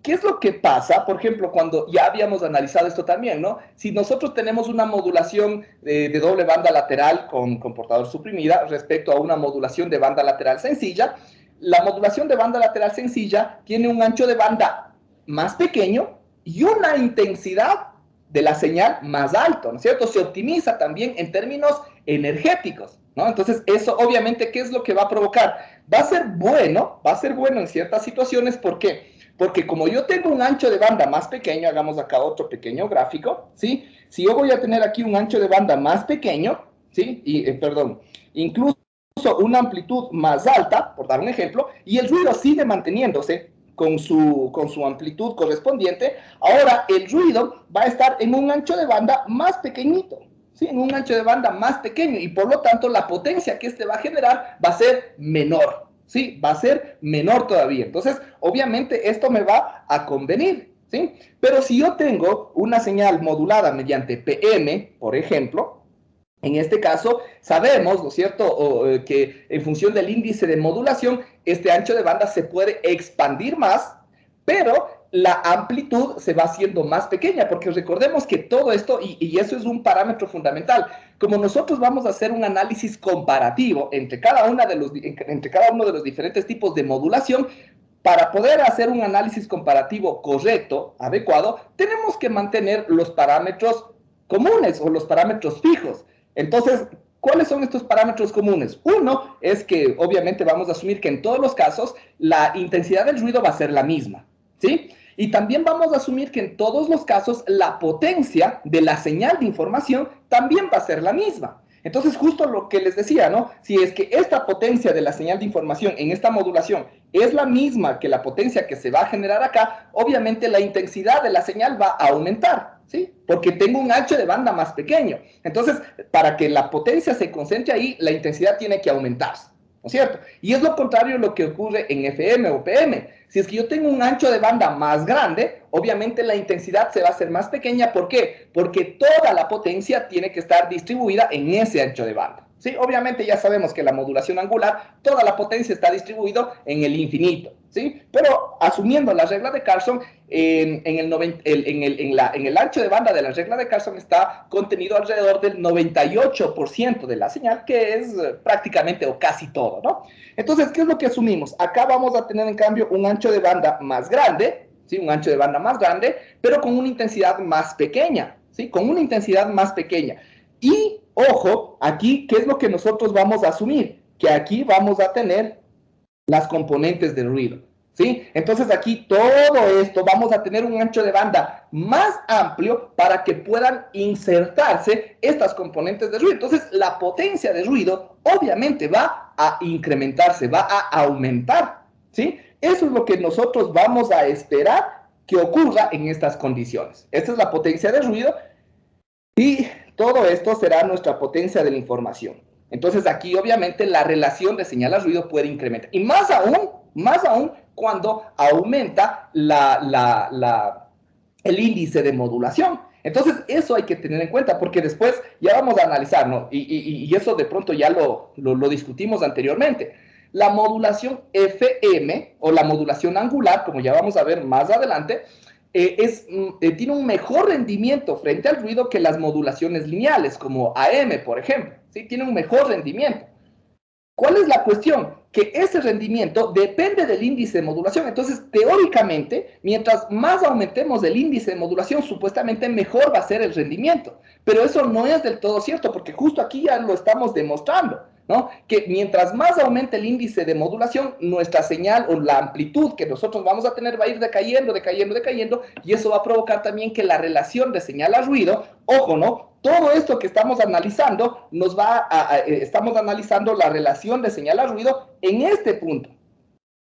¿Qué es lo que pasa? Por ejemplo, cuando ya habíamos analizado esto también, ¿no? Si nosotros tenemos una modulación de doble banda lateral con portador suprimida respecto a una modulación de banda lateral sencilla, la modulación de banda lateral sencilla tiene un ancho de banda más pequeño y una intensidad de la señal más alto, ¿no es cierto? Se optimiza también en términos energéticos, ¿no? Entonces, eso obviamente, ¿qué es lo que va a provocar? Va a ser bueno en ciertas situaciones. ¿Por qué? Porque como yo tengo un ancho de banda más pequeño, hagamos acá otro pequeño gráfico, ¿sí? Si yo voy a tener aquí un ancho de banda más pequeño, ¿sí? Incluso una amplitud más alta, por dar un ejemplo, y el ruido sigue manteniéndose con su amplitud correspondiente, ahora el ruido va a estar en un ancho de banda más pequeñito, ¿sí? En un ancho de banda más pequeño, y por lo tanto la potencia que este va a generar va a ser menor, ¿sí? Va a ser menor todavía. Entonces, obviamente esto me va a convenir, ¿sí? Pero si yo tengo una señal modulada mediante PM, por ejemplo, en este caso, sabemos, ¿no es cierto?, que en función del índice de modulación, este ancho de banda se puede expandir más, pero la amplitud se va haciendo más pequeña, porque recordemos que todo esto, y eso es un parámetro fundamental, como nosotros vamos a hacer un análisis comparativo entre cada uno de los diferentes tipos de modulación, para poder hacer un análisis comparativo correcto, adecuado, tenemos que mantener los parámetros comunes o los parámetros fijos. Entonces, ¿cuáles son estos parámetros comunes? Uno es que obviamente vamos a asumir que en todos los casos la intensidad del ruido va a ser la misma, ¿sí? Y también vamos a asumir que en todos los casos la potencia de la señal de información también va a ser la misma. Entonces, justo lo que les decía, ¿no? Si es que esta potencia de la señal de información en esta modulación es la misma que la potencia que se va a generar acá, obviamente la intensidad de la señal va a aumentar, ¿sí? Porque tengo un ancho de banda más pequeño. Entonces, para que la potencia se concentre ahí, la intensidad tiene que aumentarse, ¿no es cierto? Y es lo contrario a lo que ocurre en FM o PM. Si es que yo tengo un ancho de banda más grande, obviamente la intensidad se va a hacer más pequeña. ¿Por qué? Porque toda la potencia tiene que estar distribuida en ese ancho de banda. ¿sí? Obviamente ya sabemos que la modulación angular, toda la potencia está distribuida en el infinito, ¿sí? Pero asumiendo la regla de Carlson, en el ancho de banda de la regla de Carlson está contenido alrededor del 98% de la señal, que es prácticamente o casi todo, ¿no? Entonces, ¿qué es lo que asumimos? Acá vamos a tener, en cambio, un ancho de banda más grande, ¿sí? Un ancho de banda más grande, pero con una intensidad más pequeña, ¿sí? Con una intensidad más pequeña. Y, ojo, aquí, ¿qué es lo que nosotros vamos a asumir? Que aquí vamos a tener las componentes del ruido, ¿sí? Entonces aquí todo esto vamos a tener un ancho de banda más amplio para que puedan insertarse estas componentes de ruido. Entonces la potencia de ruido obviamente va a incrementarse, va a aumentar, ¿sí? Eso es lo que nosotros vamos a esperar que ocurra en estas condiciones. Esta es la potencia de ruido y todo esto será nuestra potencia de la información. Entonces aquí obviamente la relación de señal a ruido puede incrementar. Y más aún cuando aumenta el índice de modulación. Entonces eso hay que tener en cuenta porque después ya vamos a analizar, ¿no? Y eso de pronto ya lo discutimos anteriormente. La modulación FM o la modulación angular, como ya vamos a ver más adelante, tiene un mejor rendimiento frente al ruido que las modulaciones lineales, como AM, por ejemplo. ¿Sí? Tiene un mejor rendimiento. ¿Cuál es la cuestión? Que ese rendimiento depende del índice de modulación. Entonces, teóricamente, mientras más aumentemos el índice de modulación, supuestamente mejor va a ser el rendimiento. Pero eso no es del todo cierto, porque justo aquí ya lo estamos demostrando, ¿no? Que mientras más aumente el índice de modulación, nuestra señal o la amplitud que nosotros vamos a tener va a ir decayendo, y eso va a provocar también que la relación de señal a ruido, ojo, ¿no? Todo esto que estamos analizando, estamos analizando la relación de señal a ruido en este punto,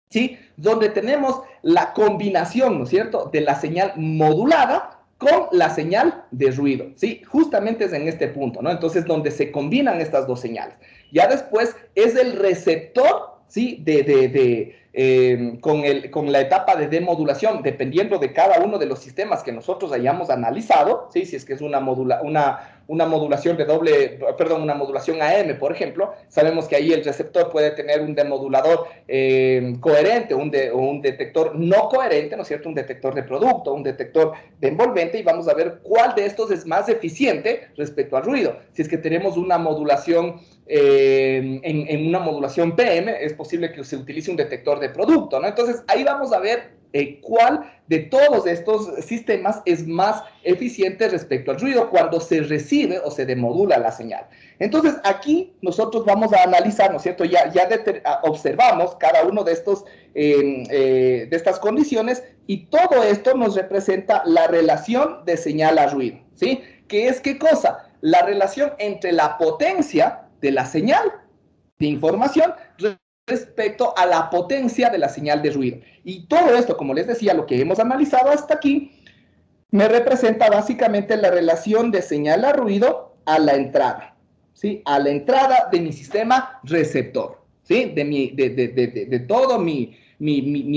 ¿sí? Donde tenemos la combinación, ¿no es cierto?, de la señal modulada con la señal de ruido, ¿sí? Justamente es en este punto, ¿no? Entonces, donde se combinan estas dos señales. Ya después es el receptor, ¿sí? Con la etapa de demodulación, dependiendo de cada uno de los sistemas que nosotros hayamos analizado, ¿sí? Si es que es una modulación una modulación AM, por ejemplo, sabemos que ahí el receptor puede tener un demodulador coherente o un detector no coherente, ¿no es cierto? Un detector de producto, un detector de envolvente, y vamos a ver cuál de estos es más eficiente respecto al ruido. Si es que tenemos una modulación en una modulación PM, es posible que se utilice un detector de producto, ¿no? Entonces, ahí vamos a ver cuál de todos estos sistemas es más eficiente respecto al ruido cuando se recibe o se demodula la señal. Entonces, aquí nosotros vamos a analizar, ¿no es cierto? Ya observamos cada uno de estas condiciones, y todo esto nos representa la relación de señal a ruido, ¿sí? ¿Qué es qué cosa? La relación entre la potencia de la señal de información respecto a la potencia de la señal de ruido. Y todo esto, como les decía, lo que hemos analizado hasta aquí, me representa básicamente la relación de señal a ruido a la entrada, ¿sí? A la entrada de mi sistema receptor, ¿sí? De todo mi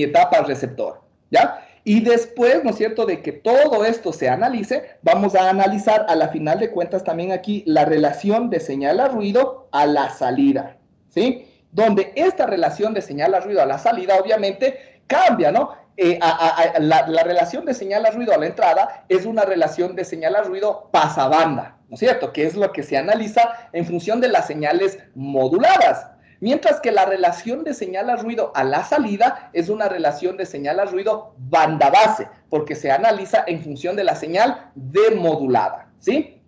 etapa receptor, ¿ya? Y después, ¿no es cierto?, de que todo esto se analice, vamos a analizar a la final de cuentas también aquí la relación de señal a ruido a la salida, ¿sí? Donde esta relación de señal a ruido a la salida obviamente cambia, ¿no? La relación de señal a ruido a la entrada es una relación de señal a ruido pasabanda, ¿no es cierto? Que es lo que se analiza en función de las señales moduladas. Mientras que la relación de señal a ruido a la salida es una relación de señal a ruido banda base, porque se analiza en función de la señal demodulada, ¿sí?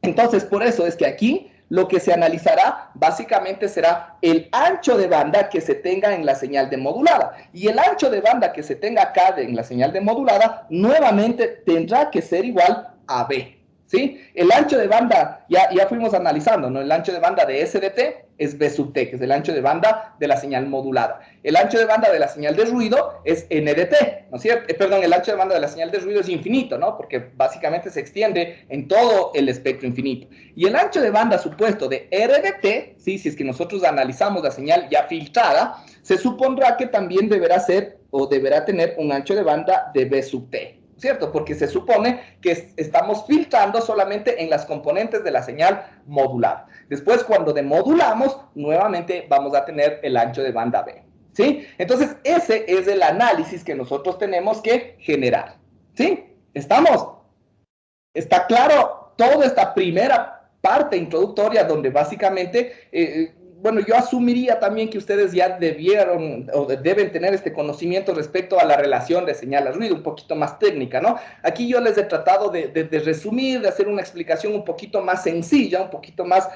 Entonces, por eso es que aquí lo que se analizará básicamente será el ancho de banda que se tenga en la señal demodulada. Y el ancho de banda que se tenga acá en la señal demodulada nuevamente tendrá que ser igual a B, ¿sí? El ancho de banda, ya fuimos analizando, ¿no? El ancho de banda de SDT es B sub T, que es el ancho de banda de la señal modulada. El ancho de banda de la señal de ruido es NDT, ¿no es cierto? Perdón, el ancho de banda de la señal de ruido es infinito, ¿no? Porque básicamente se extiende en todo el espectro infinito. Y el ancho de banda supuesto de RDT, ¿sí? Si es que nosotros analizamos la señal ya filtrada, se supondrá que también deberá ser o deberá tener un ancho de banda de B sub T, ¿cierto? Porque se supone que estamos filtrando solamente en las componentes de la señal modulada. Después, cuando demodulamos, nuevamente vamos a tener el ancho de banda B, ¿sí? Entonces, ese es el análisis que nosotros tenemos que generar, ¿sí? ¿Estamos? ¿Está claro toda esta primera parte introductoria donde básicamente... bueno, yo asumiría también que ustedes ya debieron o deben tener este conocimiento respecto a la relación de señal a ruido, un poquito más técnica, ¿no? Aquí yo les he tratado de resumir, de hacer una explicación un poquito más sencilla, un poquito más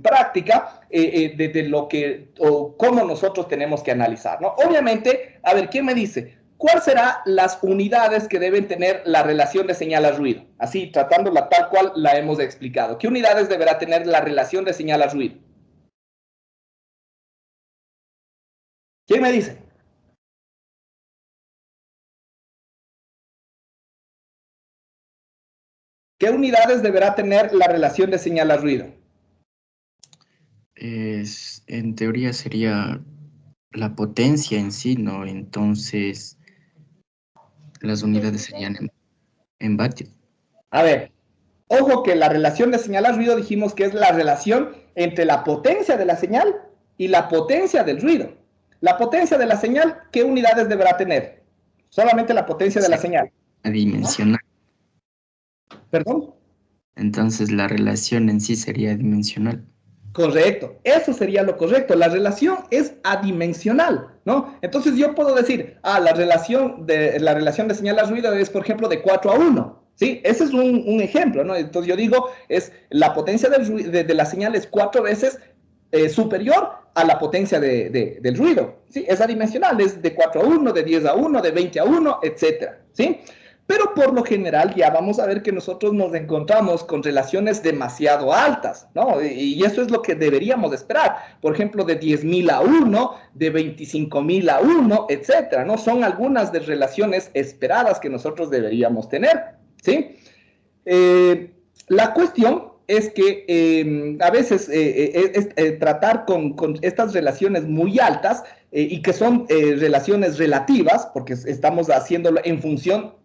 práctica de lo que, o cómo nosotros tenemos que analizar, ¿no? Obviamente, a ver, ¿quién me dice? ¿Cuáles serán las unidades que deben tener la relación de señal a ruido? Así, tratándola tal cual la hemos explicado. ¿Qué unidades deberá tener la relación de señal a ruido? ¿Quién me dice? ¿Qué unidades deberá tener la relación de señal a ruido? En teoría sería la potencia en sí, ¿no? Entonces, las unidades serían en vatios. A ver, ojo que la relación de señal a ruido dijimos que es la relación entre la potencia de la señal y la potencia del ruido. La potencia de la señal, ¿qué unidades deberá tener? Solamente la potencia de la señal. Adimensional. ¿Perdón? Entonces la relación en sí sería dimensional. Correcto, eso sería lo correcto. La relación es adimensional, ¿no? Entonces yo puedo decir, la relación de señal a ruido es, por ejemplo, de 4 a 1. ¿Sí? Ese es un ejemplo, ¿no? Entonces yo digo, la potencia de la señal es 4 veces superior a la potencia del ruido, ¿sí? Es adimensional, es de 4 a 1, de 10 a 1, de 20 a 1, etcétera, ¿sí? Pero por lo general ya vamos a ver que nosotros nos encontramos con relaciones demasiado altas, ¿no? Y eso es lo que deberíamos esperar. Por ejemplo, de 10.000 a 1, de 25.000 a 1, etcétera, ¿no? Son algunas de relaciones esperadas que nosotros deberíamos tener, ¿sí? La cuestión es que a veces tratar con estas relaciones muy altas y que son relaciones relativas, porque estamos haciéndolo en función,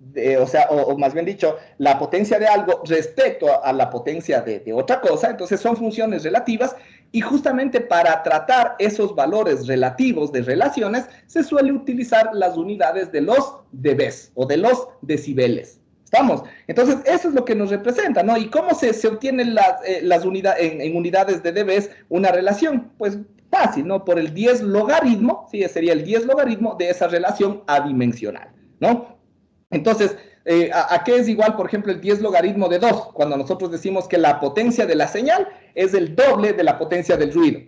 o más bien dicho, la potencia de algo respecto a la potencia de otra cosa, entonces son funciones relativas, y justamente para tratar esos valores relativos de relaciones se suele utilizar las unidades de los dBs o de los decibeles. ¿Estamos? Entonces, eso es lo que nos representa, ¿no? ¿Y cómo se obtienen las unidades, en unidades de dBs una relación? Pues fácil, ¿no? Por el 10 logaritmo, ¿sí? Sería el 10 logaritmo de esa relación adimensional, ¿no? Entonces, ¿a qué es igual, por ejemplo, el 10 logaritmo de 2? Cuando nosotros decimos que la potencia de la señal es el doble de la potencia del ruido.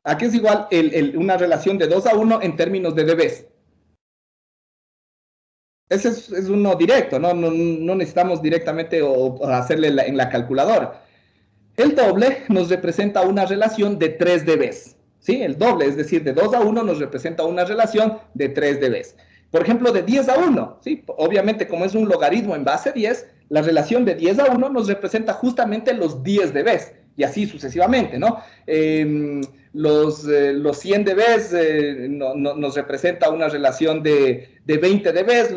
¿A qué es igual una relación de 2 a 1 en términos de dBs? Ese es uno directo, no necesitamos directamente o hacerle en la calculadora. El doble nos representa una relación de 3 dBs, ¿sí? El doble, es decir, de 2 a 1 nos representa una relación de 3 dBs. Por ejemplo, de 10 a 1, ¿sí? Obviamente, como es un logaritmo en base 10, la relación de 10 a 1 nos representa justamente los 10 dBs, y así sucesivamente, ¿no? Los 100 dBs nos representa una relación de 20 dBs,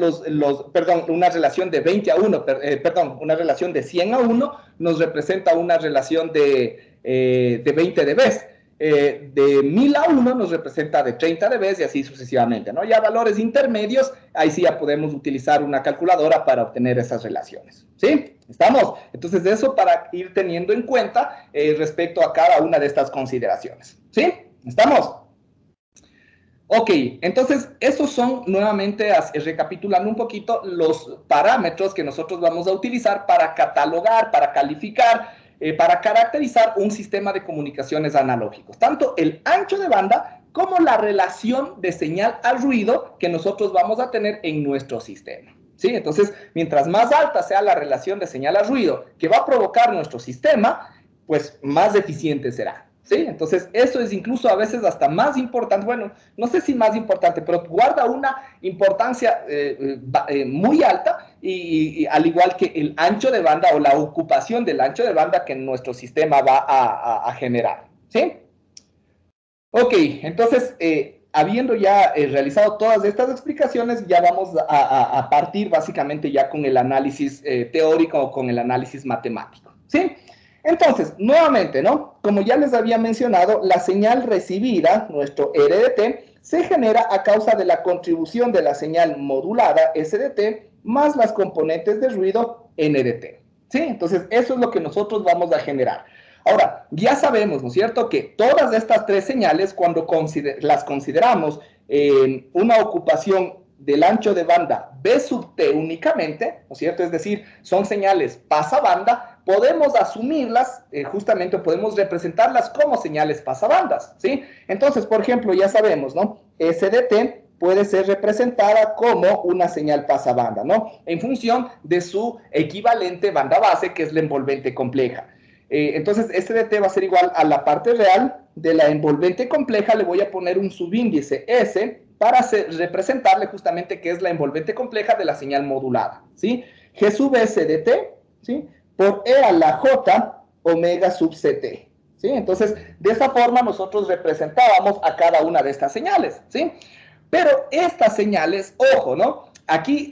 una relación de 20 a 1, una relación de 100 a 1 nos representa una relación de 20 dBs. De 1000 a 1 nos representa de 30 dBs y así sucesivamente, ¿no? Ya valores intermedios, ahí sí ya podemos utilizar una calculadora para obtener esas relaciones, ¿sí? ¿Estamos? Entonces eso para ir teniendo en cuenta respecto a cada una de estas consideraciones, ¿sí? ¿Estamos? Ok, entonces esos son nuevamente, recapitulando un poquito, los parámetros que nosotros vamos a utilizar para catalogar, para calificar, para caracterizar un sistema de comunicaciones analógicos, tanto el ancho de banda como la relación de señal al ruido que nosotros vamos a tener en nuestro sistema, ¿sí? Entonces, mientras más alta sea la relación de señal al ruido que va a provocar nuestro sistema, pues más eficiente será, ¿sí? Entonces, eso es incluso a veces hasta más importante, bueno, no sé si más importante, pero guarda una importancia muy alta y al igual que el ancho de banda o la ocupación del ancho de banda que nuestro sistema va a generar, ¿sí? Ok, entonces, habiendo ya realizado todas estas explicaciones, ya vamos a partir básicamente ya con el análisis teórico o con el análisis matemático, ¿sí? Entonces, nuevamente, ¿no? Como ya les había mencionado, la señal recibida, nuestro RDT, se genera a causa de la contribución de la señal modulada SDT más las componentes de ruido NDT, ¿sí? Entonces, eso es lo que nosotros vamos a generar. Ahora, ya sabemos, ¿no es cierto?, que todas estas tres señales, cuando las consideramos en una ocupación del ancho de banda B sub T únicamente, ¿no es cierto?, es decir, son señales pasabanda, podemos asumirlas, justamente podemos representarlas como señales pasabandas, ¿sí? Entonces, por ejemplo, ya sabemos, ¿no?, SDT puede ser representada como una señal pasabanda, ¿no?, en función de su equivalente banda base, que es la envolvente compleja. Entonces, SDT va a ser igual a la parte real de la envolvente compleja, le voy a poner un subíndice S para representarle justamente qué es la envolvente compleja de la señal modulada, ¿sí? G sub SDT, ¿sí?, por E a la J omega sub CT, ¿sí? Entonces, de esa forma nosotros representábamos a cada una de estas señales, ¿sí? Pero estas señales, ojo, ¿no? Aquí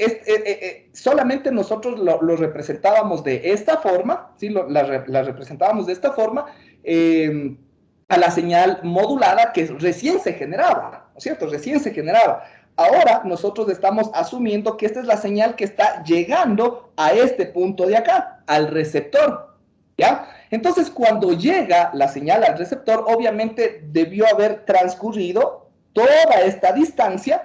solamente nosotros lo representábamos de esta forma, ¿sí? Las representábamos de esta forma a la señal modulada que recién se generaba, ¿no es cierto? Recién se generaba. Ahora nosotros estamos asumiendo que esta es la señal que está llegando a este punto de acá, al receptor, ¿ya? Entonces, cuando llega la señal al receptor, obviamente debió haber transcurrido toda esta distancia.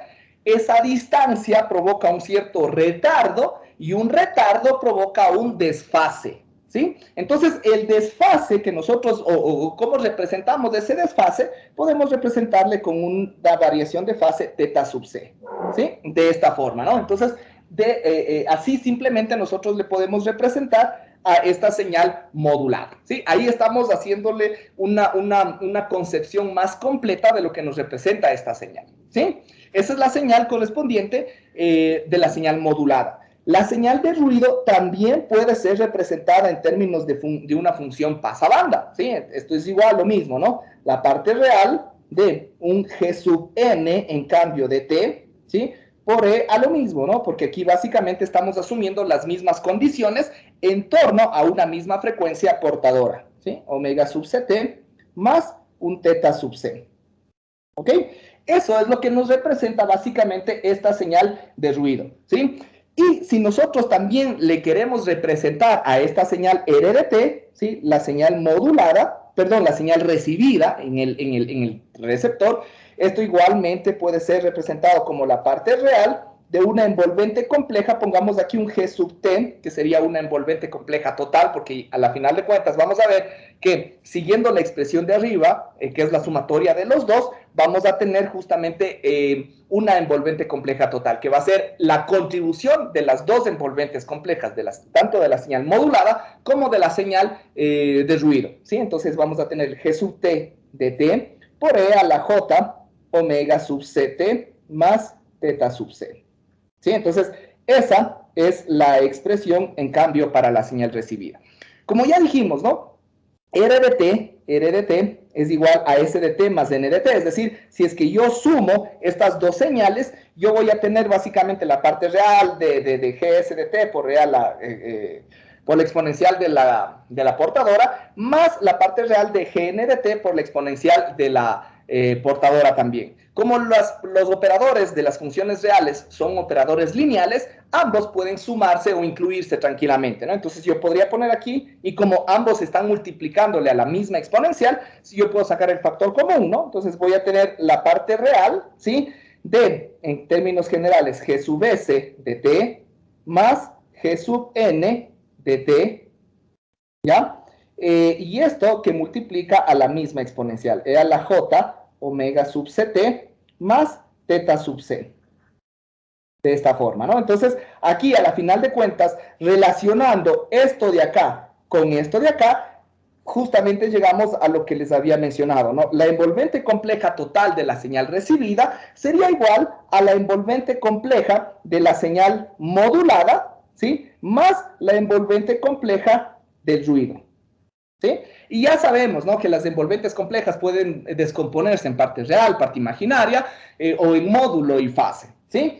Esa distancia provoca un cierto retardo y un retardo provoca un desfase, ¿sí? Entonces, el desfase que nosotros, o cómo representamos ese desfase, podemos representarle con una variación de fase teta sub c, ¿sí? De esta forma, ¿no? Entonces, así simplemente nosotros le podemos representar a esta señal modulada, ¿sí? Ahí estamos haciéndole una concepción más completa de lo que nos representa esta señal, ¿sí? Esa es la señal correspondiente de la señal modulada. La señal de ruido también puede ser representada en términos de una función pasabanda, ¿sí? Esto es igual a lo mismo, ¿no? La parte real de un G sub n en cambio de T, ¿sí?, por E a lo mismo, ¿no? Porque aquí básicamente estamos asumiendo las mismas condiciones en torno a una misma frecuencia portadora, ¿sí? Omega sub CT más un teta sub C, ¿ok? Eso es lo que nos representa básicamente esta señal de ruido, ¿sí? Y si nosotros también le queremos representar a esta señal RDT, ¿sí?, la señal modulada, perdón, la señal recibida en el receptor, esto igualmente puede ser representado como la parte real de una envolvente compleja. Pongamos aquí un G sub T, que sería una envolvente compleja total, porque a la final de cuentas vamos a ver que siguiendo la expresión de arriba, que es la sumatoria de los dos, vamos a tener justamente una envolvente compleja total, que va a ser la contribución de las dos envolventes complejas, tanto de la señal modulada como de la señal de ruido, ¿sí? Entonces vamos a tener G sub T de T por E a la J omega sub CT más teta sub C, ¿sí? Entonces, esa es la expresión, en cambio, para la señal recibida. Como ya dijimos, ¿no? RDT es igual a SDT más NDT, es decir, si es que yo sumo estas dos señales, yo voy a tener básicamente la parte real de GSDT por la exponencial de la portadora, más la parte real de GNDT por la exponencial de la portadora también. Como los operadores de las funciones reales son operadores lineales, ambos pueden sumarse o incluirse tranquilamente, ¿no? Entonces yo podría poner aquí, y como ambos están multiplicándole a la misma exponencial, yo puedo sacar el factor común, ¿no? Entonces voy a tener la parte real, ¿sí?, de, en términos generales, G sub S de T más G sub N de T, ¿ya? Y esto que multiplica a la misma exponencial, E a la J omega sub CT más teta sub C. De esta forma, ¿no? Entonces, aquí a la final de cuentas, relacionando esto de acá con esto de acá, justamente llegamos a lo que les había mencionado, ¿no? La envolvente compleja total de la señal recibida sería igual a la envolvente compleja de la señal modulada, ¿sí?, más la envolvente compleja del ruido. ¿sí? Y ya sabemos, ¿no?, que las envolventes complejas pueden descomponerse en parte real, parte imaginaria, o en módulo y fase, ¿sí?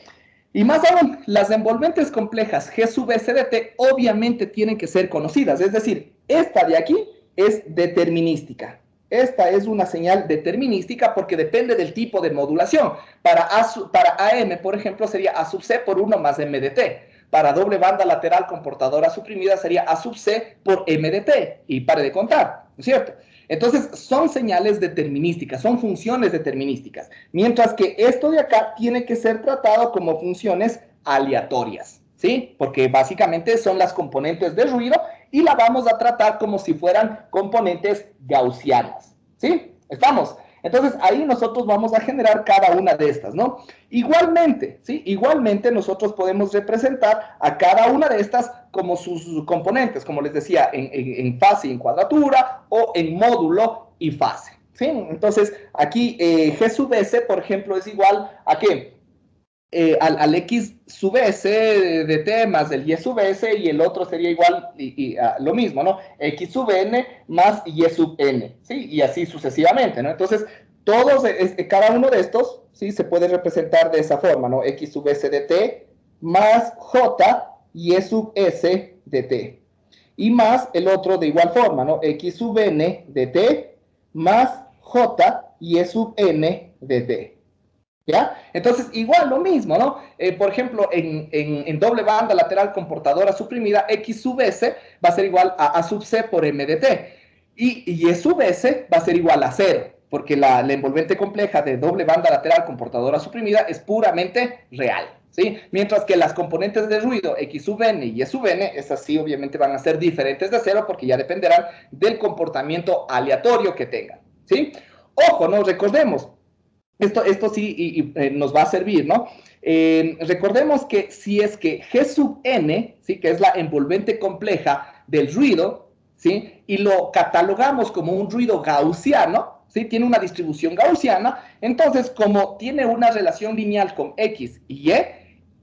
Y más aún, las envolventes complejas G sub S de T obviamente tienen que ser conocidas, es decir, esta de aquí es determinística. Esta es una señal determinística porque depende del tipo de modulación. Para AM, por ejemplo, sería A sub C por 1 más M de T. Para doble banda lateral con portadora suprimida sería A sub C por M de T. Y pare de contar, ¿no es cierto? Entonces, son señales determinísticas, son funciones determinísticas. Mientras que esto de acá tiene que ser tratado como funciones aleatorias, ¿sí? Porque básicamente son las componentes de ruido y la vamos a tratar como si fueran componentes gaussianas, ¿sí? ¿Estamos? Entonces, ahí nosotros vamos a generar cada una de estas, ¿no? Igualmente, ¿sí? Igualmente nosotros podemos representar a cada una de estas como sus componentes, como les decía, en fase y en cuadratura, o en módulo y fase, ¿sí? Entonces, aquí G sub S, por ejemplo, es igual a ¿qué? Al X sub S de T más el Y sub S, y el otro sería igual, lo mismo, ¿no? X sub N más Y sub N, ¿sí? Y así sucesivamente, ¿no? Entonces, cada uno de estos, ¿sí?, se puede representar de esa forma, ¿no? X sub S de T más J Y sub S de T. Y más el otro de igual forma, ¿no? X sub N de T más J Y sub N de T. ¿Ya? Entonces, igual lo mismo, ¿no? Por ejemplo, en doble banda lateral con portadora suprimida, X sub S va a ser igual a A sub C por M de T. Y Y sub S va a ser igual a 0, porque la envolvente compleja de doble banda lateral con portadora suprimida es puramente real, ¿sí? Mientras que las componentes de ruido, X sub N y Y sub N, esas sí obviamente van a ser diferentes de 0, porque ya dependerán del comportamiento aleatorio que tengan, ¿sí? Ojo, ¿no? Recordemos, esto sí nos va a servir, ¿no? Recordemos que si es que G sub N, ¿sí?, que es la envolvente compleja del ruido, ¿sí?, y lo catalogamos como un ruido gaussiano, ¿sí?, tiene una distribución gaussiana, entonces como tiene una relación lineal con X y Y,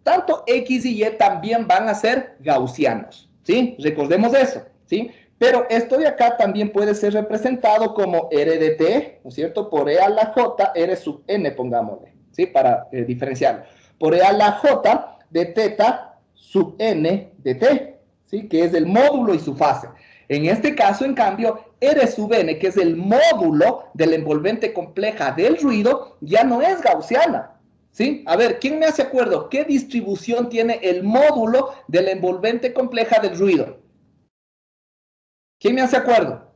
tanto X y Y también van a ser gaussianos, ¿sí? Recordemos eso, ¿sí? Pero esto de acá también puede ser representado como R de T, ¿no es cierto?, por E a la J, R sub N, pongámosle, ¿sí?, para diferenciarlo. Por E a la J de teta sub N de T, ¿sí?, que es el módulo y su fase. En este caso, en cambio, R sub N, que es el módulo de la envolvente compleja del ruido, ya no es gaussiana, ¿sí? A ver, ¿quién me hace acuerdo? ¿Qué distribución tiene el módulo de la envolvente compleja del ruido? ¿Quién me hace acuerdo?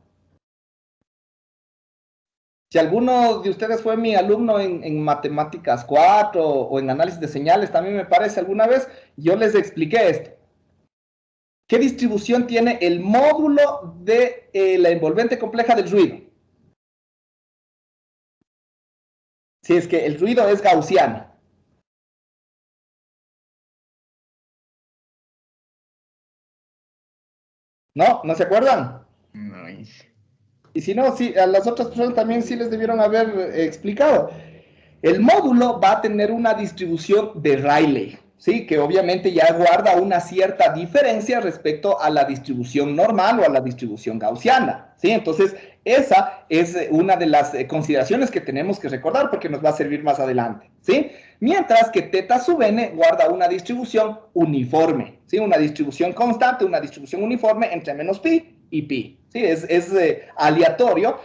Si alguno de ustedes fue mi alumno en Matemáticas 4 o en análisis de señales, también me parece alguna vez, yo les expliqué esto. ¿Qué distribución tiene el módulo de la envolvente compleja del ruido? Si es que el ruido es gaussiano. ¿No? ¿No se acuerdan? No. Y si no, sí, a las otras personas también sí les debieron haber explicado. El módulo va a tener una distribución de Rayleigh, ¿sí?, que obviamente ya guarda una cierta diferencia respecto a la distribución normal o a la distribución gaussiana, ¿sí? Entonces, esa es una de las consideraciones que tenemos que recordar porque nos va a servir más adelante, ¿sí? Mientras que teta sub n guarda una distribución uniforme, ¿sí? Una distribución constante, una distribución uniforme entre menos pi y pi, ¿sí? Es aleatorio,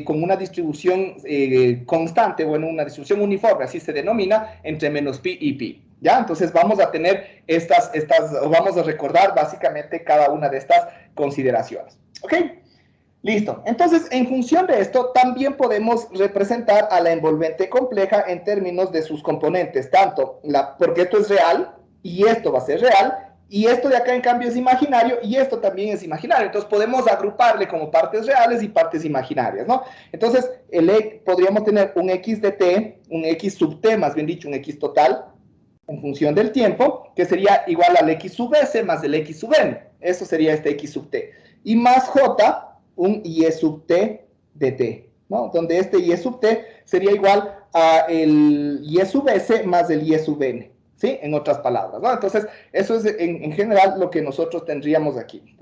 con una distribución constante, bueno, una distribución uniforme, así se denomina, entre menos pi y pi, ¿ya? Entonces vamos a tener vamos a recordar básicamente cada una de estas consideraciones, ¿ok? Listo. Entonces, en función de esto, también podemos representar a la envolvente compleja en términos de sus componentes, porque esto es real, y esto va a ser real, y esto de acá en cambio es imaginario, y esto también es imaginario. Entonces podemos agruparle como partes reales y partes imaginarias, ¿no? Entonces podríamos tener un X de T, un X sub T, más bien dicho, un X total, en función del tiempo, que sería igual al X sub S más el X sub N. Eso sería este X sub T. Y más J, un Y sub T de T, ¿no? Donde este Y sub T sería igual a el Y sub S más el Y sub N, ¿sí? En otras palabras, ¿no? Entonces, eso es en general lo que nosotros tendríamos aquí.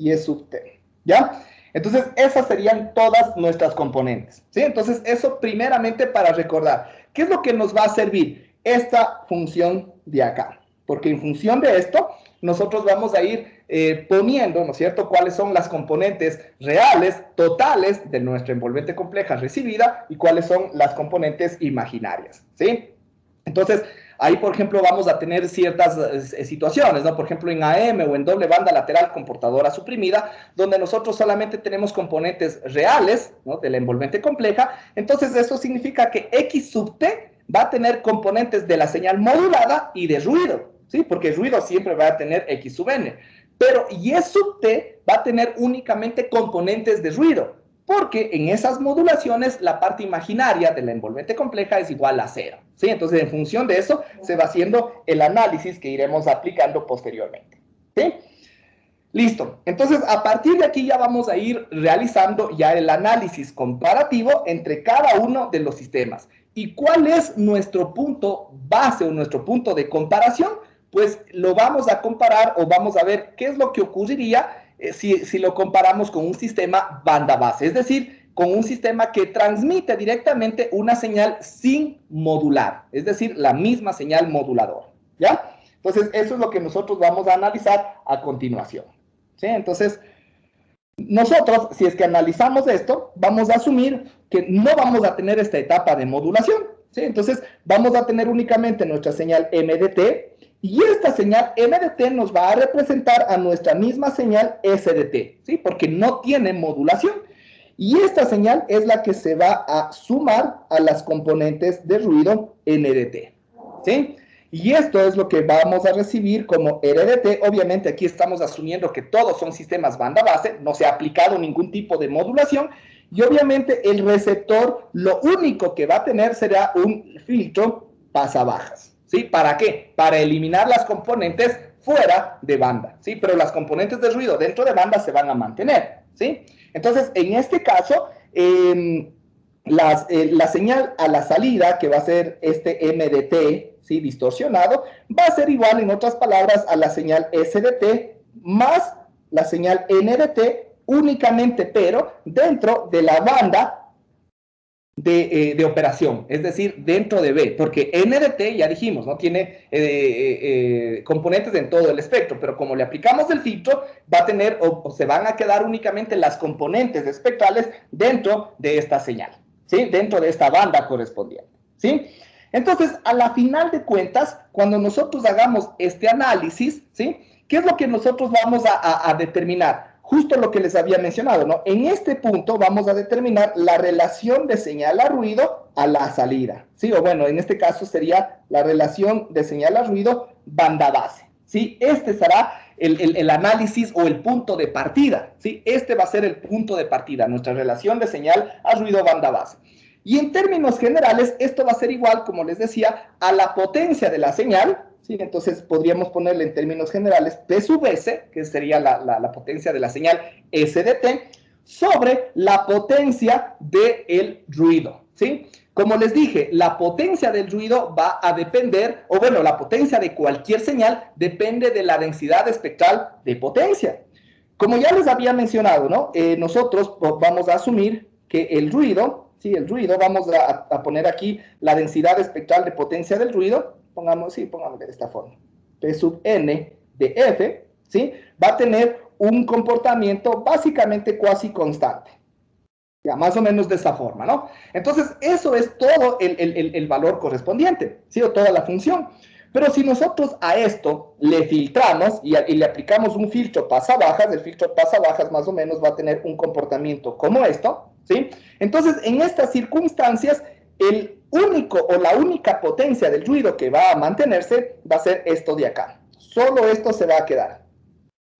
y E sub t, ¿ya? Entonces, esas serían todas nuestras componentes, ¿sí? Entonces, eso primeramente para recordar. ¿Qué es lo que nos va a servir? Esta función de acá. Porque en función de esto, nosotros vamos a ir poniendo, ¿no es cierto?, cuáles son las componentes reales, totales, de nuestra envolvente compleja recibida y cuáles son las componentes imaginarias, ¿sí? Entonces, ahí, por ejemplo, vamos a tener ciertas situaciones, ¿no? Por ejemplo, en AM o en doble banda lateral con portadora suprimida, donde nosotros solamente tenemos componentes reales, ¿no?, de la envolvente compleja. Entonces, eso significa que X sub t va a tener componentes de la señal modulada y de ruido, ¿sí? Porque el ruido siempre va a tener X sub n. Pero Y sub t va a tener únicamente componentes de ruido, porque en esas modulaciones la parte imaginaria de la envolvente compleja es igual a 0, ¿sí? Entonces, en función de eso, se va haciendo el análisis que iremos aplicando posteriormente, ¿sí? Listo. Entonces, a partir de aquí ya vamos a ir realizando ya el análisis comparativo entre cada uno de los sistemas. ¿Y cuál es nuestro punto base o nuestro punto de comparación? Pues lo vamos a comparar o vamos a ver qué es lo que ocurriría si lo comparamos con un sistema banda base, es decir, con un sistema que transmite directamente una señal sin modular, es decir, la misma señal moduladora, ¿ya? Entonces, eso es lo que nosotros vamos a analizar a continuación, ¿sí? Entonces, nosotros, si es que analizamos esto, vamos a asumir que no vamos a tener esta etapa de modulación, ¿sí? Entonces, vamos a tener únicamente nuestra señal MDT, y esta señal MDT nos va a representar a nuestra misma señal SDT, ¿sí? Porque no tiene modulación. Y esta señal es la que se va a sumar a las componentes de ruido NDT, ¿sí? Y esto es lo que vamos a recibir como RDT. Obviamente aquí estamos asumiendo que todos son sistemas banda base, no se ha aplicado ningún tipo de modulación, y obviamente el receptor lo único que va a tener será un filtro pasabajas. ¿Sí? ¿Para qué? Para eliminar las componentes fuera de banda, ¿sí? Pero las componentes de ruido dentro de banda se van a mantener, ¿sí? Entonces, en este caso, la señal a la salida, que va a ser este MDT, ¿sí?, distorsionado, va a ser igual, en otras palabras, a la señal SDT más la señal NDT únicamente, pero dentro de la banda de operación, es decir, dentro de B, porque NDT, ya dijimos, no tiene componentes en todo el espectro, pero como le aplicamos el filtro, va a tener, o se van a quedar únicamente las componentes espectrales dentro de esta señal, ¿sí? Dentro de esta banda correspondiente, ¿sí? Entonces, a la final de cuentas, cuando nosotros hagamos este análisis, ¿sí?, ¿qué es lo que nosotros vamos a determinar? Justo lo que les había mencionado, ¿no? En este punto vamos a determinar la relación de señal a ruido a la salida, ¿sí? O bueno, en este caso sería la relación de señal a ruido banda base, ¿sí? Este será el análisis o el punto de partida, ¿sí? Este va a ser el punto de partida, nuestra relación de señal a ruido banda base. Y en términos generales, esto va a ser igual, como les decía, a la potencia de la señal, ¿sí? Entonces podríamos ponerle en términos generales P sub S, que sería la potencia de la señal SDT, sobre la potencia del ruido, ¿sí? Como les dije, la potencia del ruido va a depender, o bueno, la potencia de cualquier señal depende de la densidad espectral de potencia. Como ya les había mencionado, ¿no? Nosotros vamos a asumir que el ruido, ¿sí? El ruido, vamos a poner aquí la densidad espectral de potencia del ruido, pongámosle de esta forma, P sub n de F, ¿sí? Va a tener un comportamiento básicamente cuasi constante. Ya, más o menos de esta forma, ¿no? Entonces, eso es todo el valor correspondiente, ¿sí? O toda la función. Pero si nosotros a esto le filtramos y le aplicamos un filtro pasabajas, el filtro pasabajas más o menos va a tener un comportamiento como esto, ¿sí? Entonces, en estas circunstancias, el único o la única potencia del ruido que va a mantenerse va a ser esto de acá. Solo esto se va a quedar,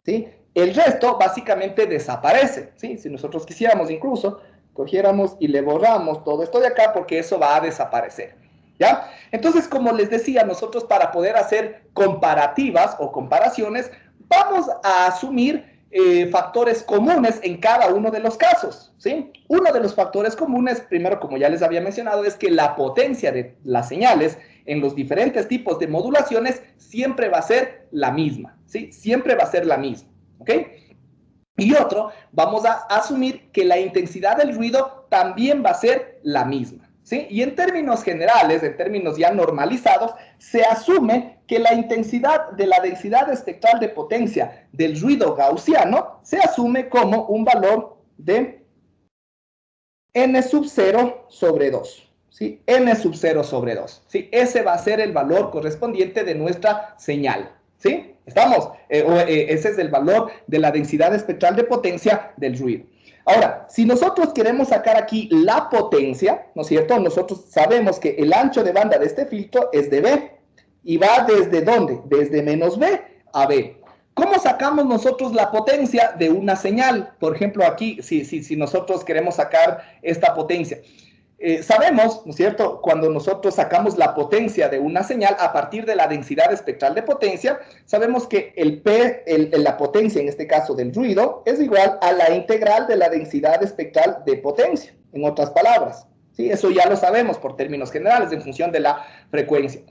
¿sí? El resto básicamente desaparece, ¿sí? Si nosotros quisiéramos incluso, cogiéramos y le borramos todo esto de acá porque eso va a desaparecer, ¿ya? Entonces, como les decía, nosotros para poder hacer comparativas o comparaciones, vamos a asumir factores comunes en cada uno de los casos, ¿sí? Uno de los factores comunes, primero, como ya les había mencionado, es que la potencia de las señales en los diferentes tipos de modulaciones siempre va a ser la misma, ¿sí? Siempre va a ser la misma, ¿ok? Y otro, vamos a asumir que la intensidad del ruido también va a ser la misma, ¿sí? Y en términos generales, en términos ya normalizados, se asume que la intensidad de la densidad espectral de potencia del ruido gaussiano se asume como un valor de n sub 0 sobre 2, ¿sí? N sub 0 sobre 2, ¿sí? Ese va a ser el valor correspondiente de nuestra señal, ¿sí? ¿Estamos? Ese es el valor de la densidad espectral de potencia del ruido. Ahora, si nosotros queremos sacar aquí la potencia, ¿no es cierto? Nosotros sabemos que el ancho de banda de este filtro es de B. ¿Y va desde dónde? Desde menos B a B. ¿Cómo sacamos nosotros la potencia de una señal? Por ejemplo, aquí, si nosotros queremos sacar esta potencia. Sabemos, ¿no es cierto?, cuando nosotros sacamos la potencia de una señal a partir de la densidad espectral de potencia, sabemos que la potencia, en este caso del ruido, es igual a la integral de la densidad espectral de potencia, en otras palabras, ¿sí? Eso ya lo sabemos por términos generales, en función de la frecuencia.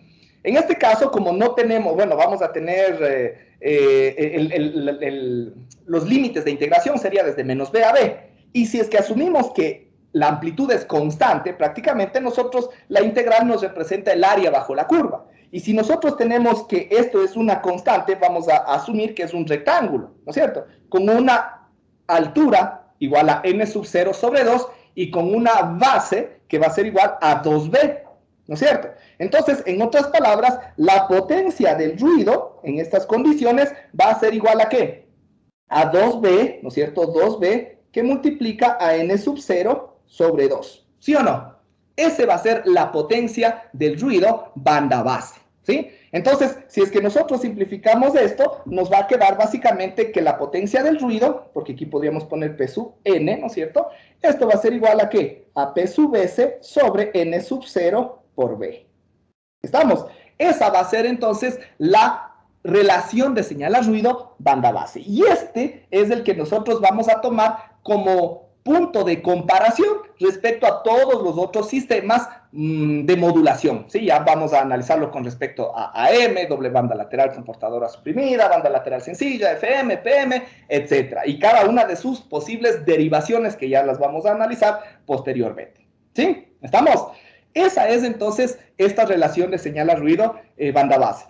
En este caso, como no tenemos, bueno, vamos a tener los límites de integración sería desde menos B a B, y si es que asumimos que la amplitud es constante, prácticamente nosotros, la integral nos representa el área bajo la curva. Y si nosotros tenemos que esto es una constante, vamos a asumir que es un rectángulo, ¿no es cierto? Con una altura igual a n sub 0 sobre 2 y con una base que va a ser igual a 2b, ¿no es cierto? Entonces, en otras palabras, la potencia del ruido en estas condiciones va a ser igual a ¿qué? A 2b, ¿no es cierto? 2b que multiplica a n sub 0 sobre 2, ¿sí o no? Ese va a ser la potencia del ruido banda base, ¿sí? Entonces, si es que nosotros simplificamos esto, nos va a quedar básicamente que la potencia del ruido, porque aquí podríamos poner P sub n, ¿no es cierto? Esto va a ser igual a ¿qué? A P sub S sobre n sub 0 por B. ¿Estamos? Esa va a ser entonces la relación de señal a ruido banda base. Y este es el que nosotros vamos a tomar como punto de comparación respecto a todos los otros sistemas de modulación, ¿sí? Ya vamos a analizarlo con respecto a AM, doble banda lateral comportadora suprimida, banda lateral sencilla, FM, PM, etc. Y cada una de sus posibles derivaciones que ya las vamos a analizar posteriormente, ¿sí? ¿Estamos? Esa es entonces esta relación de señal a ruido banda base.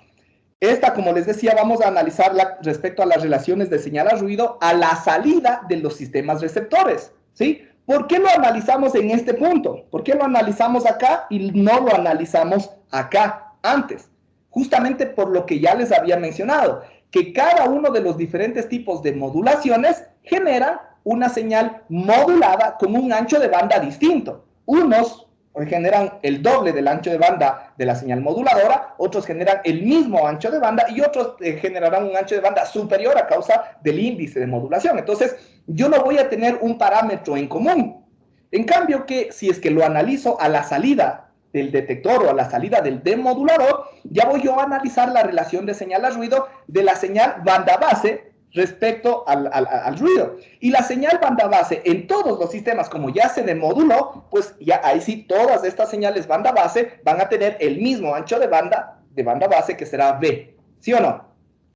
Esta, como les decía, vamos a analizarla respecto a las relaciones de señal a ruido a la salida de los sistemas receptores, ¿sí? ¿Por qué lo analizamos en este punto? ¿Por qué lo analizamos acá y no lo analizamos acá antes? Justamente por lo que ya les había mencionado, que cada uno de los diferentes tipos de modulaciones genera una señal modulada con un ancho de banda distinto. Unos generan el doble del ancho de banda de la señal moduladora, otros generan el mismo ancho de banda y otros generarán un ancho de banda superior a causa del índice de modulación. Entonces, yo no voy a tener un parámetro en común. En cambio, que si es que lo analizo a la salida del detector o a la salida del demodulador, ya voy yo a analizar la relación de señal a ruido de la señal banda base respecto al ruido. Y la señal banda base en todos los sistemas, como ya se demoduló, pues ya ahí sí todas estas señales banda base van a tener el mismo ancho de banda base que será B, ¿sí o no?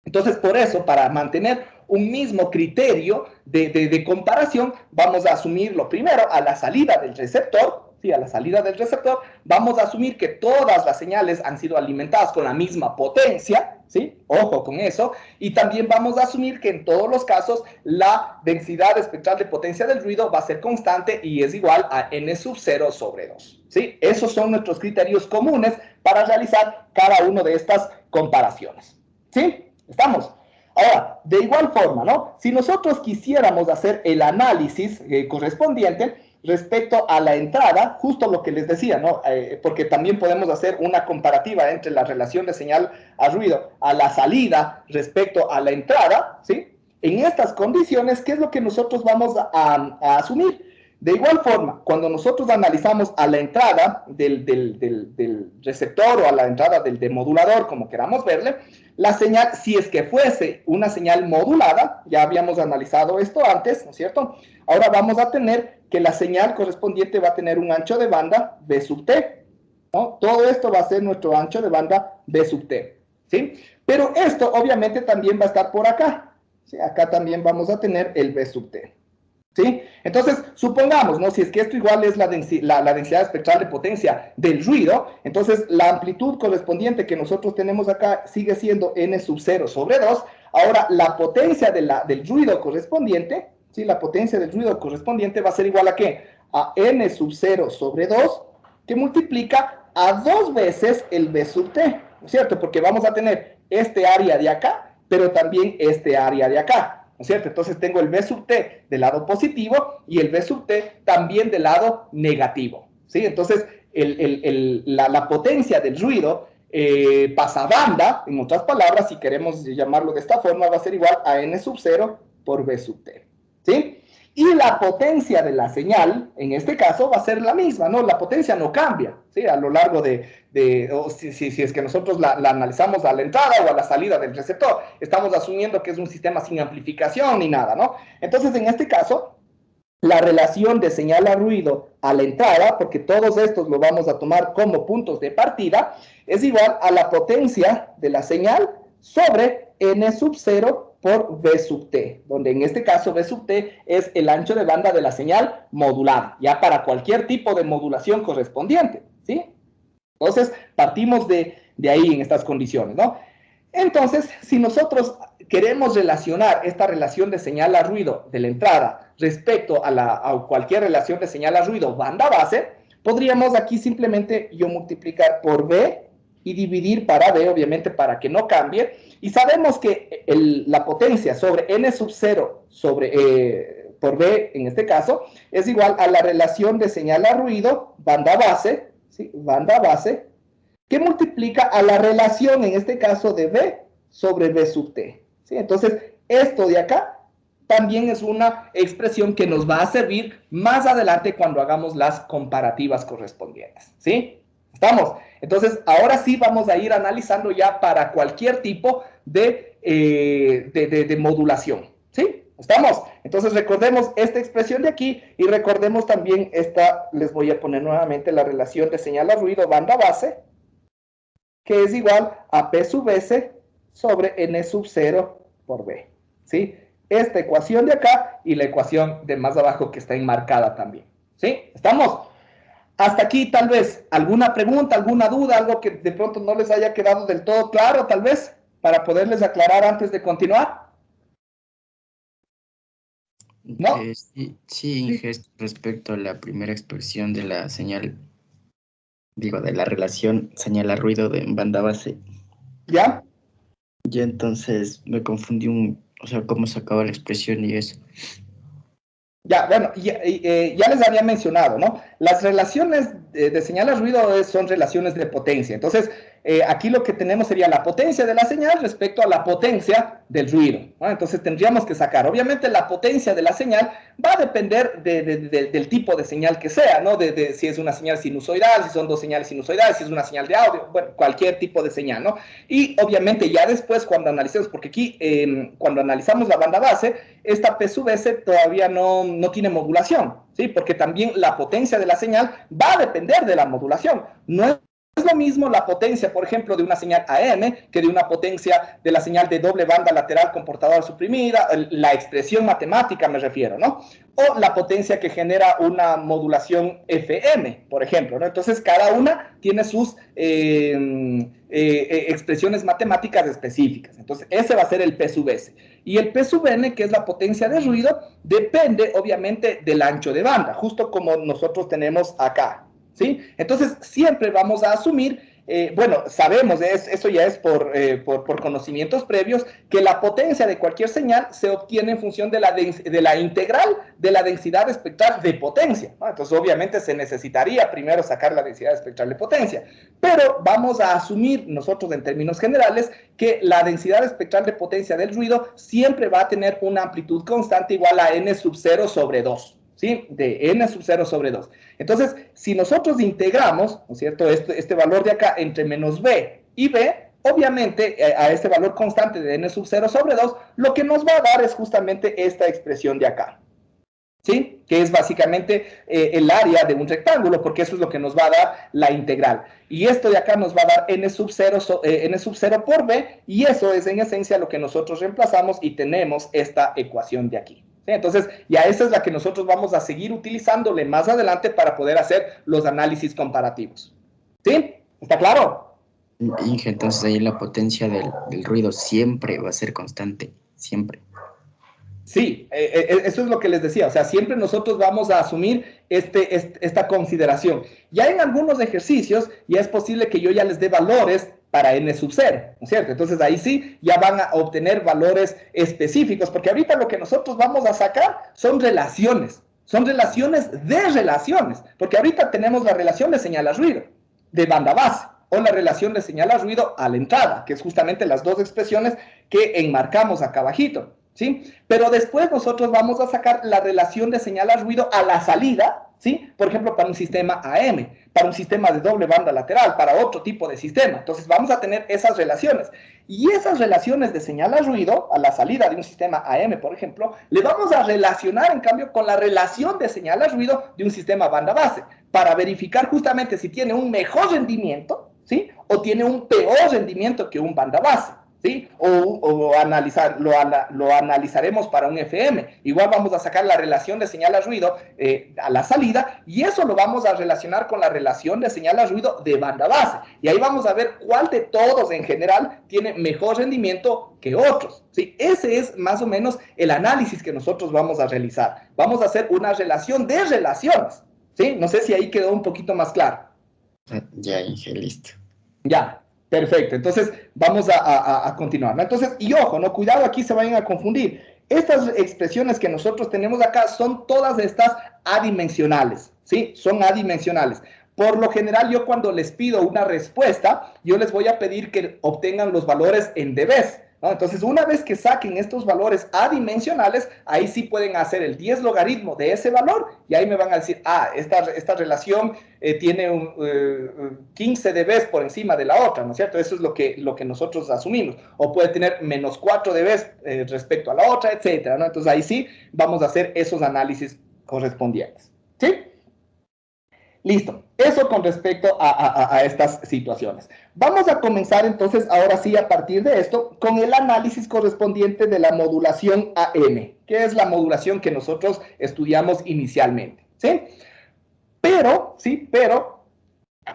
Entonces, por eso, para mantener un mismo criterio de comparación, vamos a asumirlo primero a la salida del receptor, ¿sí? A la salida del receptor, vamos a asumir que todas las señales han sido alimentadas con la misma potencia, ¿sí? Ojo con eso. Y también vamos a asumir que en todos los casos la densidad espectral de potencia del ruido va a ser constante y es igual a n sub 0 sobre 2, ¿sí? Esos son nuestros criterios comunes para realizar cada una de estas comparaciones, ¿sí? ¿Estamos? Ahora, de igual forma, ¿no? Si nosotros quisiéramos hacer el análisis correspondiente respecto a la entrada, justo lo que les decía, ¿no? Porque también podemos hacer una comparativa entre la relación de señal a ruido a la salida respecto a la entrada, ¿sí? En estas condiciones, ¿qué es lo que nosotros vamos a asumir? De igual forma, cuando nosotros analizamos a la entrada del receptor o a la entrada del demodulador, como queramos verle, la señal, si es que fuese una señal modulada, ya habíamos analizado esto antes, ¿no es cierto? Ahora vamos a tener que la señal correspondiente va a tener un ancho de banda B sub T, ¿no? Todo esto va a ser nuestro ancho de banda B sub T, ¿sí? Pero esto obviamente también va a estar por acá. ¿sí? Acá también vamos a tener el B sub T. ¿Sí? Entonces, supongamos, ¿no? Si es que esto igual es la densidad espectral de potencia del ruido, entonces la amplitud correspondiente que nosotros tenemos acá sigue siendo n sub 0 sobre 2. Ahora, la potencia del ruido correspondiente, ¿sí? La potencia del ruido correspondiente va a ser igual a ¿qué? A n sub 0 sobre 2, que multiplica a 2 veces el B sub T, ¿no es cierto? Porque vamos a tener este área de acá, pero también este área de acá. ¿No es cierto? Entonces tengo el B sub T del lado positivo y el B sub T también del lado negativo. ¿Sí? Entonces la potencia del ruido pasabanda, en otras palabras, si queremos llamarlo de esta forma, va a ser igual a N sub 0 por B sub T. ¿Sí? Y la potencia de la señal, en este caso, va a ser la misma, ¿no? La potencia no cambia, ¿sí? A lo largo o si es que nosotros la analizamos a la entrada o a la salida del receptor. Estamos asumiendo que es un sistema sin amplificación ni nada, ¿no? Entonces, en este caso, la relación de señal a ruido a la entrada, porque todos estos lo vamos a tomar como puntos de partida, es igual a la potencia de la señal sobre N sub 0 por B sub T, donde en este caso B sub T es el ancho de banda de la señal modulada, ya para cualquier tipo de modulación correspondiente, ¿sí? Entonces, partimos de ahí en estas condiciones, ¿no? Entonces, si nosotros queremos relacionar esta relación de señal a ruido de la entrada respecto a cualquier relación de señal a ruido banda base, podríamos aquí simplemente yo multiplicar por B y dividir para B, obviamente para que no cambie, y sabemos que la potencia sobre N sub 0 por B, en este caso, es igual a la relación de señal a ruido, banda base, ¿sí? Banda base, que multiplica a la relación, en este caso, de B sobre B sub T. ¿Sí? Entonces, esto de acá también es una expresión que nos va a servir más adelante cuando hagamos las comparativas correspondientes. ¿Sí? ¿Estamos? Entonces, ahora sí vamos a ir analizando ya para cualquier tipo de modulación. ¿Sí? ¿Estamos? Entonces, recordemos esta expresión de aquí y recordemos también esta, les voy a poner nuevamente la relación de señal a ruido banda base, que es igual a P sub S sobre N sub 0 por B. ¿Sí? Esta ecuación de acá y la ecuación de más abajo que está enmarcada también. ¿Sí? ¿Estamos? Hasta aquí, tal vez, alguna pregunta, alguna duda, algo que de pronto no les haya quedado del todo claro, tal vez, para poderles aclarar antes de continuar. ¿No? Sí, Inge, respecto a la primera expresión de la señal, digo, de la relación señal a ruido de banda base. ¿Ya? Ya entonces me confundí o sea, cómo sacaba la expresión y eso. Ya, bueno, ya les había mencionado, ¿no? Las relaciones de señal a ruido son relaciones de potencia. Entonces, aquí lo que tenemos sería la potencia de la señal respecto a la potencia del ruido, ¿no? Entonces, tendríamos que sacar. Obviamente, la potencia de la señal va a depender del tipo de señal que sea, ¿no? Si es una señal sinusoidal, si son dos señales sinusoidales, si es una señal de audio, bueno, cualquier tipo de señal, ¿no? Y, obviamente, ya después, cuando analicemos, porque aquí, cuando analizamos la banda base, esta P sub S todavía no tiene modulación, ¿sí? Porque también la potencia de la señal va a depender de la modulación. No es lo mismo la potencia, por ejemplo, de una señal AM que de una potencia de la señal de doble banda lateral comportadora suprimida, la expresión matemática me refiero, ¿no? O la potencia que genera una modulación FM, por ejemplo, ¿no? Entonces, cada una tiene sus expresiones matemáticas específicas. Entonces, ese va a ser el P sub S. Y el P sub N, que es la potencia de ruido, depende, obviamente, del ancho de banda, justo como nosotros tenemos acá. ¿Sí? Entonces, siempre vamos a asumir, bueno, sabemos, eso ya es por conocimientos previos, que la potencia de cualquier señal se obtiene en función de la integral de la densidad espectral de potencia, ¿no? Entonces, obviamente, se necesitaría primero sacar la densidad espectral de potencia, pero vamos a asumir nosotros en términos generales que la densidad espectral de potencia del ruido siempre va a tener una amplitud constante igual a n sub 0 sobre 2. ¿Sí? De n sub 0 sobre 2. Entonces, si nosotros integramos, ¿no es cierto?, este valor de acá entre menos b y b, obviamente, a este valor constante de n sub 0 sobre 2, lo que nos va a dar es justamente esta expresión de acá. ¿sí? Que es básicamente el área de un rectángulo, porque eso es lo que nos va a dar la integral. Y esto de acá nos va a dar n sub 0 por b, y eso es en esencia lo que nosotros reemplazamos y tenemos esta ecuación de aquí. ¿Sí? Entonces, ya esa es la que nosotros vamos a seguir utilizándole más adelante para poder hacer los análisis comparativos. ¿Sí? ¿Está claro? Inge, entonces ahí la potencia del ruido siempre va a ser constante, siempre. Sí, eso es lo que les decía, o sea, siempre nosotros vamos a asumir esta consideración. Ya en algunos ejercicios ya es posible que yo ya les dé valores para n sub 0, ¿no es cierto? Entonces ahí sí ya van a obtener valores específicos, porque ahorita lo que nosotros vamos a sacar son relaciones de relaciones, porque ahorita tenemos la relación de señal a ruido de banda base, o la relación de señal a ruido a la entrada, que es justamente las dos expresiones que enmarcamos acá abajito, ¿sí? Pero después nosotros vamos a sacar la relación de señal a ruido a la salida, ¿sí? Por ejemplo, para un sistema AM, para un sistema de doble banda lateral, para otro tipo de sistema. Entonces vamos a tener esas relaciones. Y esas relaciones de señal a ruido, a la salida de un sistema AM, por ejemplo, le vamos a relacionar, en cambio, con la relación de señal a ruido de un sistema banda base, para verificar justamente si tiene un mejor rendimiento, ¿sí? O tiene un peor rendimiento que un banda base, ¿sí? Lo analizaremos para un FM. Igual vamos a sacar la relación de señal a ruido a la salida, y eso lo vamos a relacionar con la relación de señal a ruido de banda base. Y ahí vamos a ver cuál de todos en general tiene mejor rendimiento que otros, ¿sí? Ese es más o menos el análisis que nosotros vamos a realizar. Vamos a hacer una relación de relaciones, ¿sí? No sé si ahí quedó un poquito más claro. Ya, Inge, listo. Ya, perfecto. Entonces, vamos a continuar, ¿no? Entonces, y ojo, ¿no? Cuidado, aquí se vayan a confundir. Estas expresiones que nosotros tenemos acá son todas estas adimensionales, ¿sí? Son adimensionales. Por lo general, yo cuando les pido una respuesta, yo les voy a pedir que obtengan los valores en dBs, ¿no? Entonces, una vez que saquen estos valores adimensionales, ahí sí pueden hacer el 10 logaritmo de ese valor, y ahí me van a decir, ah, esta relación tiene un 15 dBs por encima de la otra, ¿no es cierto? Eso es lo que nosotros asumimos. O puede tener menos 4 dBs respecto a la otra, etcétera, ¿no? Entonces, ahí sí vamos a hacer esos análisis correspondientes, ¿sí? Listo, eso con respecto a estas situaciones. Vamos a comenzar entonces, ahora sí, a partir de esto, con el análisis correspondiente de la modulación AM, que es la modulación que nosotros estudiamos inicialmente, ¿sí? Pero,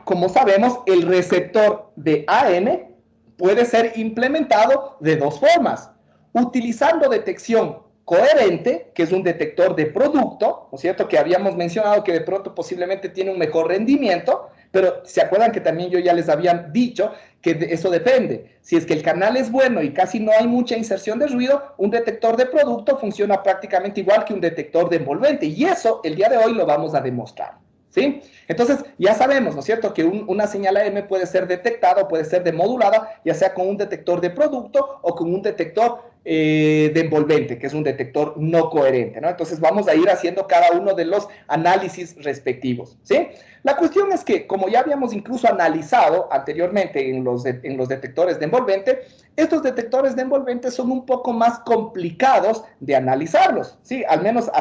como sabemos, el receptor de AM puede ser implementado de dos formas, utilizando detección coherente, que es un detector de producto, ¿no es cierto? Que habíamos mencionado que de pronto posiblemente tiene un mejor rendimiento, pero se acuerdan que también yo ya les había dicho que eso depende. Si es que el canal es bueno y casi no hay mucha inserción de ruido, un detector de producto funciona prácticamente igual que un detector de envolvente, y eso el día de hoy lo vamos a demostrar, ¿sí? Entonces, ya sabemos, ¿no es cierto?, que una señal AM puede ser detectada o puede ser demodulada, ya sea con un detector de producto o con un detector de envolvente, que es un detector no coherente, ¿no? Entonces, vamos a ir haciendo cada uno de los análisis respectivos, ¿sí? La cuestión es que, como ya habíamos incluso analizado anteriormente en los detectores de envolvente, estos detectores de envolvente son un poco más complicados de analizarlos, ¿sí? Al menos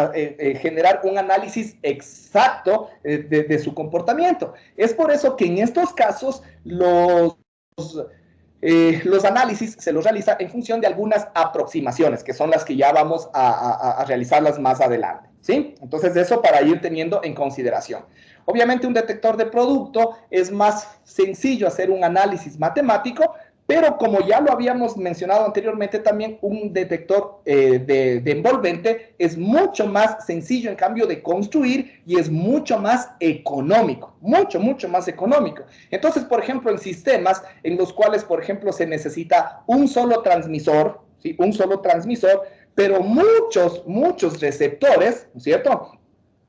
generar un análisis exacto de su comportamiento. Es por eso que en estos casos los análisis se los realiza en función de algunas aproximaciones, que son las que ya vamos a realizarlas más adelante, ¿sí? Entonces, eso para ir teniendo en consideración. Obviamente, un detector de producto es más sencillo hacer un análisis matemático, pero como ya lo habíamos mencionado anteriormente, también un detector de envolvente es mucho más sencillo, en cambio, de construir, y es mucho más económico, mucho más económico. Entonces, por ejemplo, en sistemas en los cuales, por ejemplo, se necesita un solo transmisor, ¿sí? Un solo transmisor, pero muchos receptores, ¿no es cierto?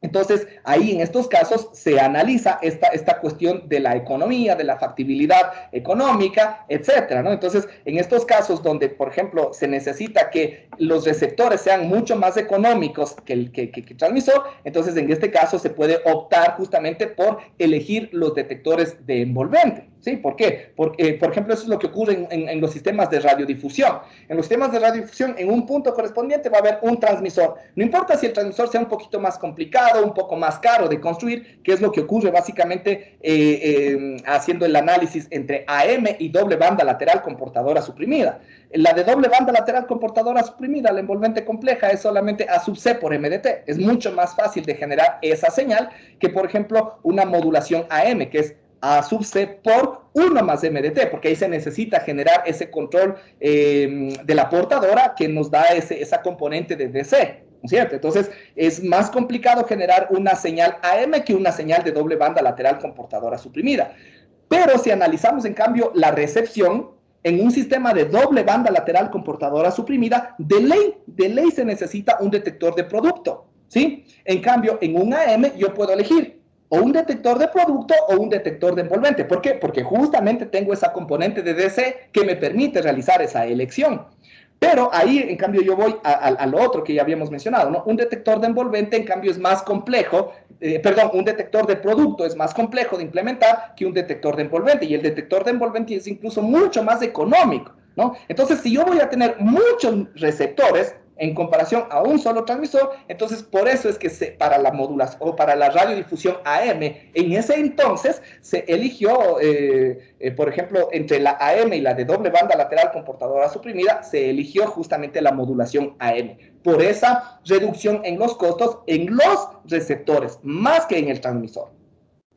Entonces, ahí en estos casos se analiza esta cuestión de la economía, de la factibilidad económica, etcétera, ¿no? Entonces, en estos casos donde, por ejemplo, se necesita que los receptores sean mucho más económicos que el transmisor, entonces en este caso se puede optar justamente por elegir los detectores de envolvente, ¿Sí? ¿Por qué? Porque, por ejemplo, eso es lo que ocurre en los sistemas de radiodifusión. En los sistemas de radiodifusión, en un punto correspondiente va a haber un transmisor. No importa si el transmisor sea un poquito más complicado, un poco más caro de construir, que es lo que ocurre básicamente haciendo el análisis entre AM y doble banda lateral con portadora suprimida. La de doble banda lateral con portadora suprimida, la envolvente compleja, es solamente A sub C por MDT. Es mucho más fácil de generar esa señal que, por ejemplo, una modulación AM, que es A sub C por 1 más MDT, porque ahí se necesita generar ese control de la portadora que nos da esa componente de DC, ¿no es cierto? Entonces, es más complicado generar una señal AM que una señal de doble banda lateral con portadora suprimida. Pero si analizamos, en cambio, la recepción, en un sistema de doble banda lateral con portadora suprimida, de ley se necesita un detector de producto, ¿sí? En cambio, en un AM yo puedo elegir o un detector de producto o un detector de envolvente. ¿Por qué? Porque justamente tengo esa componente de DC que me permite realizar esa elección. Pero ahí, en cambio, yo voy a lo otro que ya habíamos mencionado, ¿no? Un detector de envolvente, en cambio, es más complejo, un detector de producto es más complejo de implementar que un detector de envolvente, y el detector de envolvente es incluso mucho más económico, ¿no? Entonces, si yo voy a tener muchos receptores en comparación a un solo transmisor, entonces por eso es que para la modulación o para la radiodifusión AM, en ese entonces se eligió, por ejemplo, entre la AM y la de doble banda lateral con portadora suprimida, se eligió justamente la modulación AM, por esa reducción en los costos en los receptores, más que en el transmisor.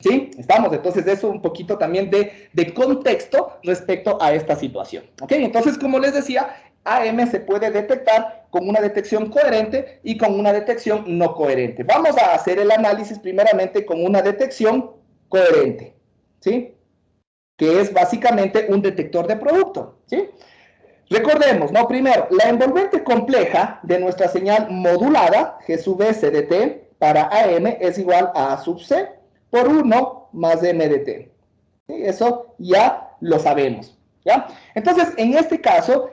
¿Sí? Estamos, entonces eso un poquito también de contexto respecto a esta situación. ¿Ok? Entonces, como les decía, AM se puede detectar con una detección coherente y con una detección no coherente. Vamos a hacer el análisis primeramente con una detección coherente, ¿sí? Que es básicamente un detector de producto, ¿sí? Recordemos, ¿no? Primero, la envolvente compleja de nuestra señal modulada, G sub S de T, para AM es igual a A sub C por 1 más MDT. ¿Sí? Eso ya lo sabemos. ¿Ya? Entonces, en este caso,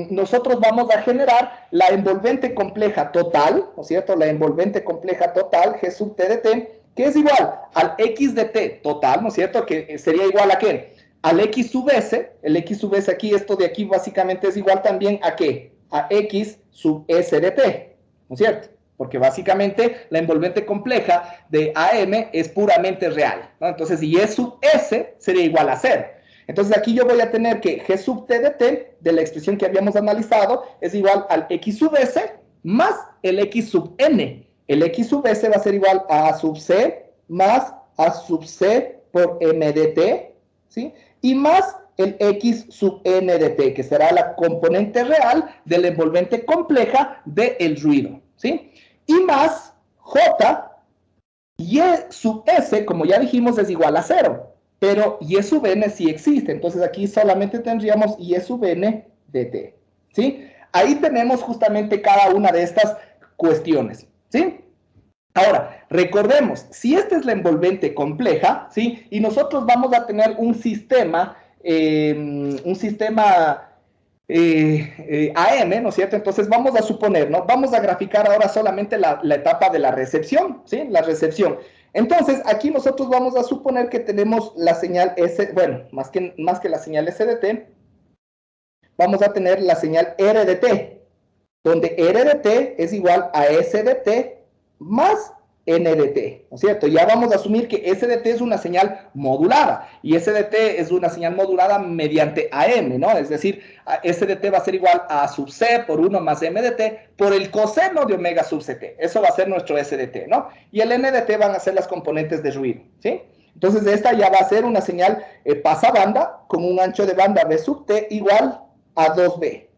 nosotros vamos a generar la envolvente compleja total, ¿no es cierto? La envolvente compleja total, G sub T de T, que es igual al X de T total, ¿no es cierto? Que sería igual a ¿qué? Al X sub S, el X sub S aquí, esto de aquí básicamente es igual también a ¿qué? A X sub S de T, ¿no es cierto? Porque básicamente la envolvente compleja de AM es puramente real, ¿no? Entonces, y E sub S sería igual a 0. Entonces aquí yo voy a tener que G sub T de T, de la expresión que habíamos analizado, es igual al X sub S más el X sub N. El X sub S va a ser igual a A sub C más A sub C por M de T, ¿sí? Y más el X sub N de T, que será la componente real de la envolvente compleja del ruido, ¿sí? Y más J, Y sub S, como ya dijimos, es igual a 0. Pero Y sub N sí existe, entonces aquí solamente tendríamos Y sub N de T, ¿sí? Ahí tenemos justamente cada una de estas cuestiones, ¿sí? Ahora, recordemos, si esta es la envolvente compleja, ¿sí? Y nosotros vamos a tener un sistema AM, ¿no es cierto? Entonces vamos a suponer, ¿no? Vamos a graficar ahora solamente la etapa de la recepción, ¿sí? La recepción. Entonces, aquí nosotros vamos a suponer que tenemos la señal S, bueno, más que la señal S de T, vamos a tener la señal R de T, donde R de T es igual a S de T más N de T, ¿no es cierto? Ya vamos a asumir que S de T es una señal modulada, y S de T es una señal modulada mediante AM, ¿no? Es decir, S de T va a ser igual a sub C por 1 más M de T por el coseno de omega sub CT. Eso va a ser nuestro S de T, ¿no? Y el N de T van a ser las componentes de ruido, ¿sí? Entonces, esta ya va a ser una señal pasabanda con un ancho de banda B sub T igual a 2B,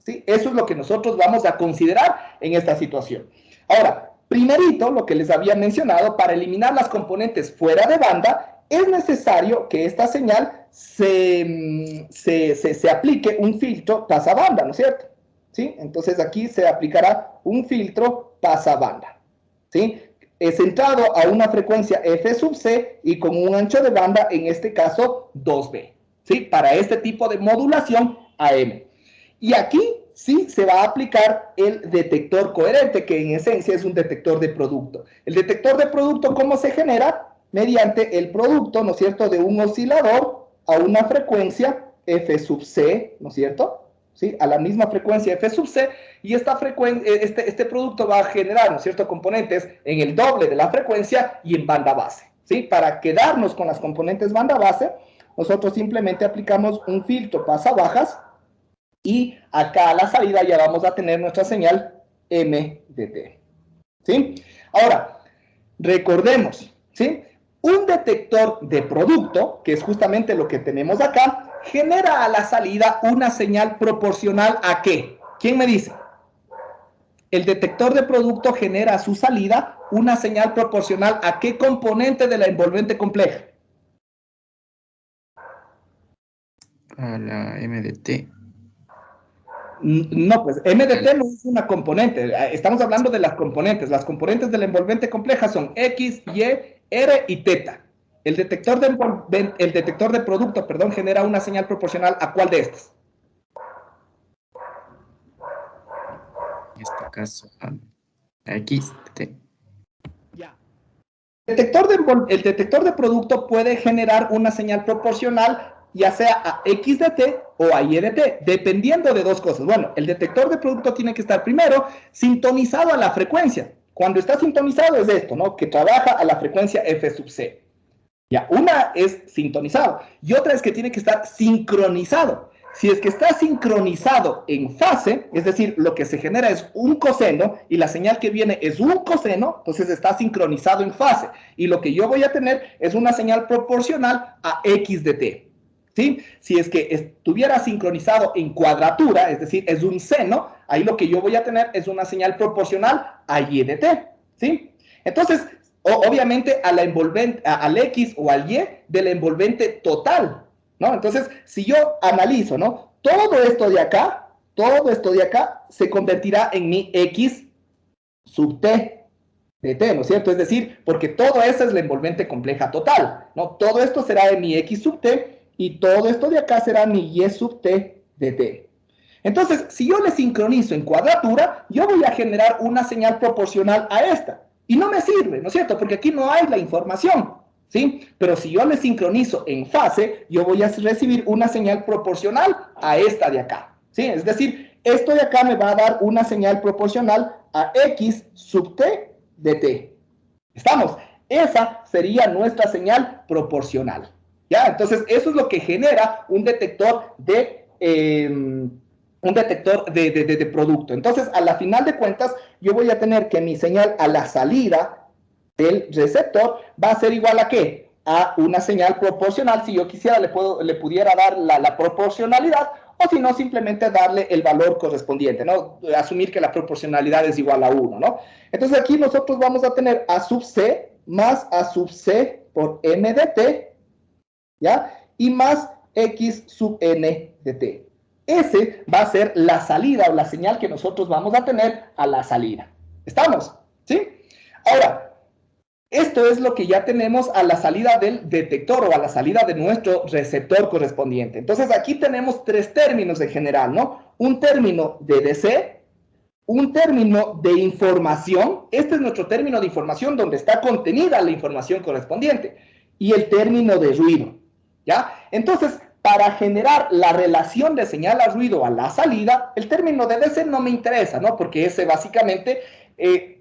¿sí? Eso es lo que nosotros vamos a considerar en esta situación. Ahora, primerito, lo que les había mencionado, para eliminar las componentes fuera de banda, es necesario que esta señal se aplique un filtro pasabanda, ¿no es cierto? ¿Sí? Entonces aquí se aplicará un filtro pasabanda, ¿sí? Es centrado a una frecuencia F sub C y con un ancho de banda, en este caso, 2B, ¿sí? Para este tipo de modulación AM. Y aquí sí se va a aplicar el detector coherente, que en esencia es un detector de producto. El detector de producto, ¿cómo se genera? Mediante el producto, ¿no es cierto?, de un oscilador a una frecuencia f sub c, ¿no es cierto? ¿Sí? A la misma frecuencia f sub c, y este producto va a generar, ¿no es cierto?, componentes en el doble de la frecuencia y en banda base, ¿sí? Para quedarnos con las componentes banda base, nosotros simplemente aplicamos un filtro pasabajas, y acá a la salida ya vamos a tener nuestra señal M de T, ¿sí? Ahora, recordemos, ¿sí? Un detector de producto, que es justamente lo que tenemos acá, genera a la salida una señal proporcional ¿a qué? ¿Quién me dice? El detector de producto genera a su salida una señal proporcional ¿a qué componente de la envolvente compleja? A la M de T. No, pues M de T no es una componente. Estamos hablando de las componentes. Las componentes de la envolvente compleja son X, Y, R y teta. El detector de producto, perdón, genera una señal proporcional ¿a cuál de estas? En este caso, a X, T. Ya. El detector de producto puede generar una señal proporcional ya sea a X de T o a Y de T, dependiendo de dos cosas. Bueno, el detector de producto tiene que estar primero sintonizado a la frecuencia. Cuando está sintonizado es esto, ¿no? Que trabaja a la frecuencia F sub C. Ya, una es sintonizado y otra es que tiene que estar sincronizado. Si es que está sincronizado en fase, es decir, lo que se genera es un coseno y la señal que viene es un coseno, entonces está sincronizado en fase. Y lo que yo voy a tener es una señal proporcional a X de T. ¿Sí? Si es que estuviera sincronizado en cuadratura, es decir, es un seno, ahí lo que yo voy a tener es una señal proporcional a Y de T. ¿Sí? Entonces, obviamente a la envolvente, al X o al Y de la envolvente total, ¿no? Entonces, si yo analizo, ¿no? Todo esto de acá se convertirá en mi X sub T de T, ¿no es cierto? Es decir, porque todo eso es la envolvente compleja total, ¿no? Todo esto será de mi X sub T y todo esto de acá será mi Y sub T de T. Entonces, si yo le sincronizo en cuadratura, yo voy a generar una señal proporcional a esta. Y no me sirve, ¿no es cierto? Porque aquí no hay la información, ¿sí? Pero si yo le sincronizo en fase, yo voy a recibir una señal proporcional a esta de acá, ¿sí? Es decir, esto de acá me va a dar una señal proporcional a X sub T de T. ¿Estamos? Esa sería nuestra señal proporcional. ¿Ya? Entonces, eso es lo que genera un detector de producto. Entonces, a la final de cuentas, yo voy a tener que mi señal a la salida del receptor va a ser igual a ¿qué? A una señal proporcional. Si yo quisiera, le pudiera dar la proporcionalidad, o si no, simplemente darle el valor correspondiente, ¿no? Asumir que la proporcionalidad es igual a 1, ¿no? Entonces, aquí nosotros vamos a tener A sub C más A sub C por M de T, ¿ya? Y más X sub N de T. Ese va a ser la salida o la señal que nosotros vamos a tener a la salida. ¿Estamos? ¿Sí? Ahora, esto es lo que ya tenemos a la salida del detector o a la salida de nuestro receptor correspondiente. Entonces, aquí tenemos tres términos en general, ¿no? Un término de DC, un término de información. Este es nuestro término de información donde está contenida la información correspondiente. Y el término de ruido. ¿Ya? Entonces, para generar la relación de señal a ruido a la salida, el término de DC no me interesa, ¿no? Porque ese básicamente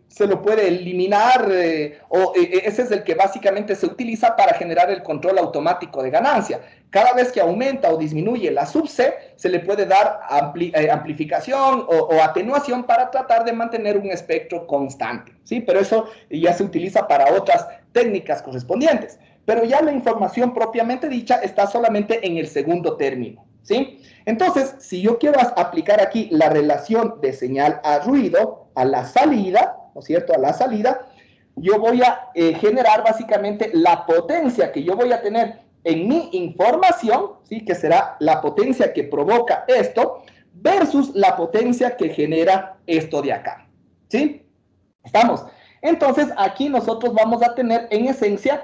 se lo puede eliminar, ese es el que básicamente se utiliza para generar el control automático de ganancia. Cada vez que aumenta o disminuye la sub C, se le puede dar amplificación o atenuación para tratar de mantener un espectro constante, ¿sí? Pero eso ya se utiliza para otras técnicas correspondientes. Pero ya la información propiamente dicha está solamente en el segundo término, ¿sí? Entonces, si yo quiero aplicar aquí la relación de señal a ruido a la salida, ¿no es cierto? A la salida, yo voy a generar básicamente la potencia que yo voy a tener en mi información, ¿sí? Que será la potencia que provoca esto versus la potencia que genera esto de acá, ¿sí? ¿Estamos? Entonces, aquí nosotros vamos a tener en esencia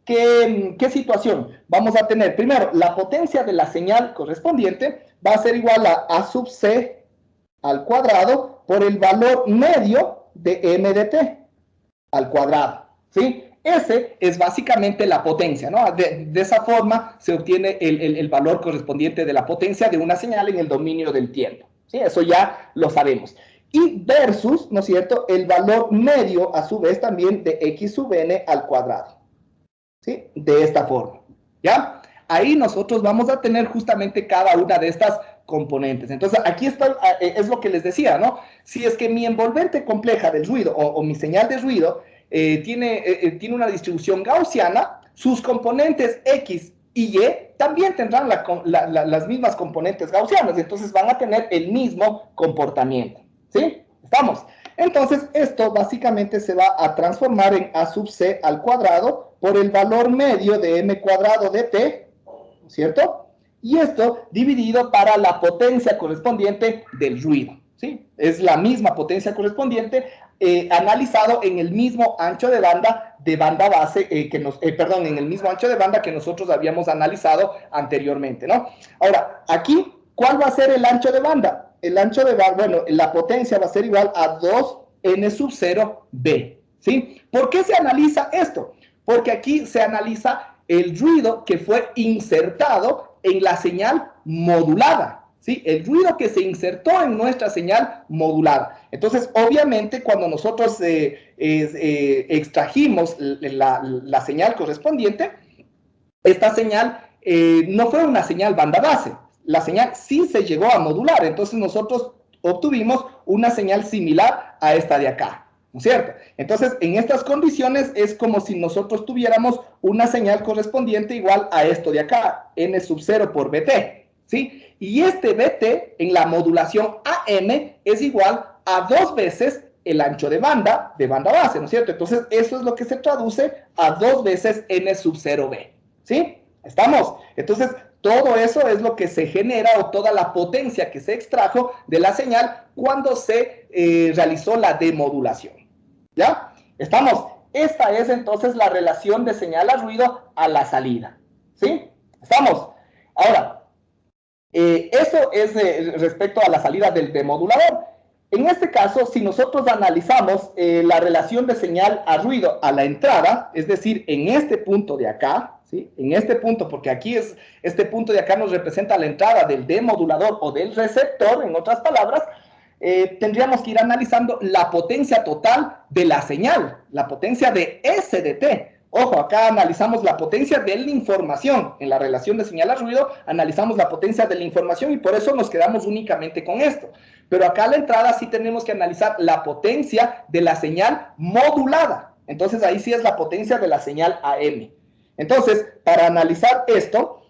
¿qué situación? Vamos a tener, primero, la potencia de la señal correspondiente va a ser igual a A sub C al cuadrado por el valor medio de M de T al cuadrado, ¿sí? S es básicamente la potencia, ¿no? De esa forma se obtiene el valor correspondiente de la potencia de una señal en el dominio del tiempo, ¿sí? Eso ya lo sabemos. Y versus, ¿no es cierto?, el valor medio, a su vez, también de x sub n al cuadrado, ¿sí? De esta forma, ¿ya? Ahí nosotros vamos a tener justamente cada una de estas componentes. Entonces, aquí está, es lo que les decía, ¿no? Si es que mi envolvente compleja del ruido o mi señal de ruido tiene una distribución gaussiana, sus componentes X y Y también tendrán las mismas componentes gaussianas, entonces van a tener el mismo comportamiento, ¿sí? ¿Estamos? Entonces, esto básicamente se va a transformar en A sub C al cuadrado por el valor medio de m cuadrado de t, ¿cierto? Y esto dividido para la potencia correspondiente del ruido, ¿sí? Es la misma potencia correspondiente analizado en el mismo ancho de banda base, en el mismo ancho de banda que nosotros habíamos analizado anteriormente, ¿no? Ahora, aquí, ¿cuál va a ser el ancho de banda? El ancho de banda, bueno, la potencia va a ser igual a 2n sub 0 b, ¿sí? ¿Por qué se analiza esto? Porque aquí se analiza el ruido que fue insertado en la señal modulada, ¿sí? El ruido que se insertó en nuestra señal modulada. Entonces, obviamente, cuando nosotros extrajimos la señal correspondiente, esta señal no fue una señal banda base. La señal sí se llegó a modular. Entonces, nosotros obtuvimos una señal similar a esta de acá, ¿no es cierto? Entonces, en estas condiciones es como si nosotros tuviéramos una señal correspondiente igual a esto de acá, n sub 0 por bt, ¿sí? Y este bt en la modulación AM es igual a 2 veces el ancho de banda base, ¿no es cierto? Entonces, eso es lo que se traduce a 2 veces n sub 0b, ¿sí? ¿Estamos? Entonces, todo eso es lo que se genera o toda la potencia que se extrajo de la señal cuando se realizó la demodulación, ¿ya? ¿Estamos? Esta es entonces la relación de señal a ruido a la salida, ¿sí? ¿Estamos? Ahora, eso es respecto a la salida del demodulador. En este caso, si nosotros analizamos la relación de señal a ruido a la entrada, es decir, en este punto de acá, ¿sí? En este punto, porque aquí este punto de acá nos representa la entrada del demodulador o del receptor, en otras palabras, tendríamos que ir analizando la potencia total de la señal, la potencia de S de T. Ojo, acá analizamos la potencia de la información. En la relación de señal a ruido, analizamos la potencia de la información y por eso nos quedamos únicamente con esto. Pero acá a la entrada sí tenemos que analizar la potencia de la señal modulada. Entonces ahí sí es la potencia de la señal AM. Entonces, para analizar esto,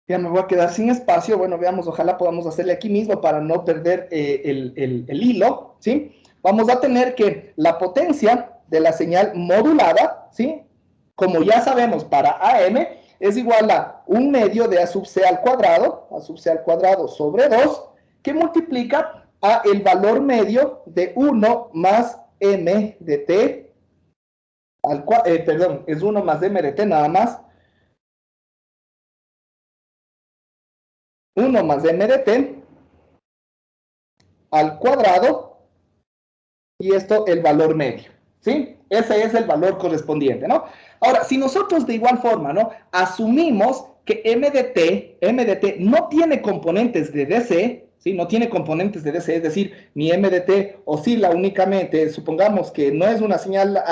ya me voy a quedar sin espacio. Bueno, veamos, ojalá podamos hacerle aquí mismo para no perder el hilo, ¿sí? Vamos a tener que la potencia de la señal modulada, ¿sí? Como ya sabemos, para AM es igual a 1 medio de A sub C al cuadrado sobre 2, que multiplica a el valor medio de 1 más M de T, es 1 más M de T nada más, 1 más M de T al cuadrado, y esto el valor medio, ¿sí? Ese es el valor correspondiente, ¿no? Ahora, si nosotros de igual forma, ¿no?, asumimos que M de T no tiene componentes de DC, ¿sí? No tiene componentes de DC, es decir, mi M de T oscila únicamente, supongamos que no es una señal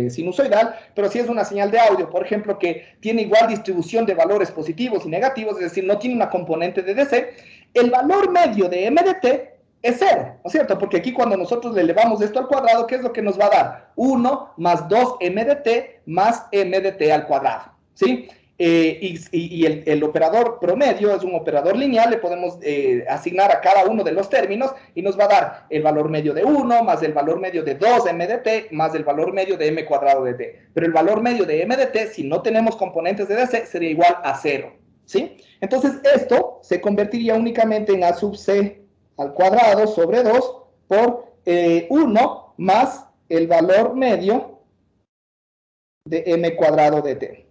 sinusoidal, pero sí es una señal de audio, por ejemplo, que tiene igual distribución de valores positivos y negativos, es decir, no tiene una componente de DC, el valor medio de M de T es 0, ¿no es cierto? Porque aquí cuando nosotros le elevamos esto al cuadrado, ¿qué es lo que nos va a dar? 1 más 2m de t más m de t al cuadrado, ¿sí? Y el operador promedio es un operador lineal, le podemos asignar a cada uno de los términos y nos va a dar el valor medio de 1 más el valor medio de 2m de t más el valor medio de m cuadrado de t. Pero el valor medio de m de t, si no tenemos componentes de dc, sería igual a 0, ¿sí? Entonces esto se convertiría únicamente en a sub c al cuadrado sobre 2 por 1 más el valor medio de m cuadrado de t,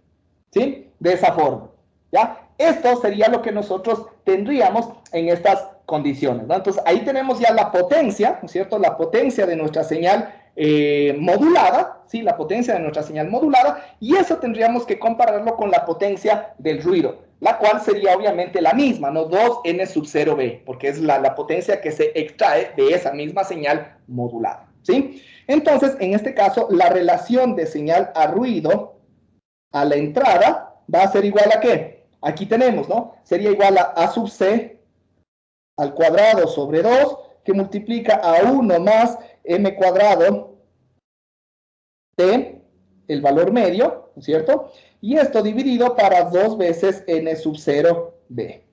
¿sí? De esa forma, ¿ya? Esto sería lo que nosotros tendríamos en estas condiciones, ¿no? Entonces, ahí tenemos ya la potencia, ¿no es cierto? La potencia de nuestra señal modulada, ¿sí? La potencia de nuestra señal modulada, y eso tendríamos que compararlo con la potencia del ruido, la cual sería obviamente la misma, ¿no? 2n sub 0b, porque es la potencia que se extrae de esa misma señal modulada, ¿sí? Entonces, en este caso, la relación de señal a ruido a la entrada va a ser igual a ¿qué? Aquí tenemos, ¿no? Sería igual a sub c al cuadrado sobre 2, que multiplica a 1 más m cuadrado de el valor medio, ¿no es cierto? Y esto dividido para 2 veces n sub 0b,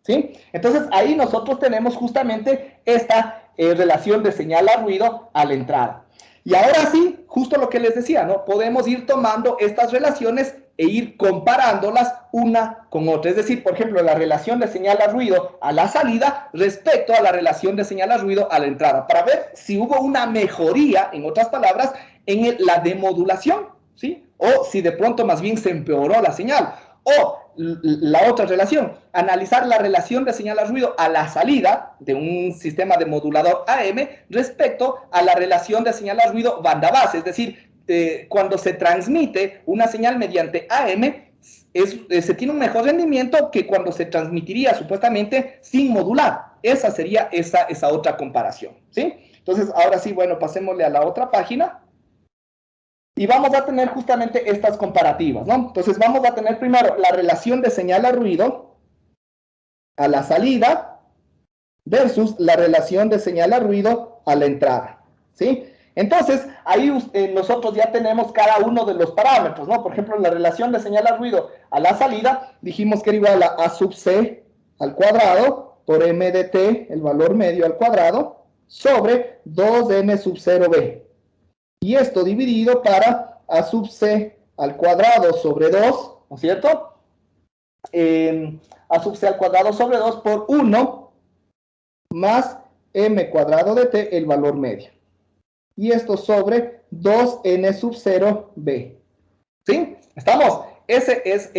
¿sí? Entonces, ahí nosotros tenemos justamente esta relación de señal a ruido a la entrada. Y ahora sí, justo lo que les decía, ¿no? Podemos ir tomando estas relaciones e ir comparándolas una con otra. Es decir, por ejemplo, la relación de señal a ruido a la salida respecto a la relación de señal a ruido a la entrada, para ver si hubo una mejoría, en otras palabras, en la demodulación, ¿sí? O si de pronto más bien se empeoró la señal. O la otra relación, analizar la relación de señal a ruido a la salida de un sistema de modulador AM respecto a la relación de señal a ruido banda base, es decir, cuando se transmite una señal mediante AM, se tiene un mejor rendimiento que cuando se transmitiría supuestamente sin modular. Esa sería esa otra comparación, ¿sí? Entonces, ahora sí, bueno, pasémosle a la otra página. Y vamos a tener justamente estas comparativas, ¿no? Entonces vamos a tener primero la relación de señal a ruido a la salida versus la relación de señal a ruido a la entrada, ¿sí? Entonces, ahí nosotros ya tenemos cada uno de los parámetros, ¿no? Por ejemplo, la relación de señal a ruido a la salida, dijimos que era igual a sub c al cuadrado por m de t, el valor medio al cuadrado, sobre 2n sub 0b. Y esto dividido para a sub c al cuadrado sobre 2, ¿no es cierto? A sub c al cuadrado sobre 2 por 1 más m cuadrado de t, el valor medio. Y esto sobre 2n sub 0b. ¿Sí? ¿Estamos? Ese es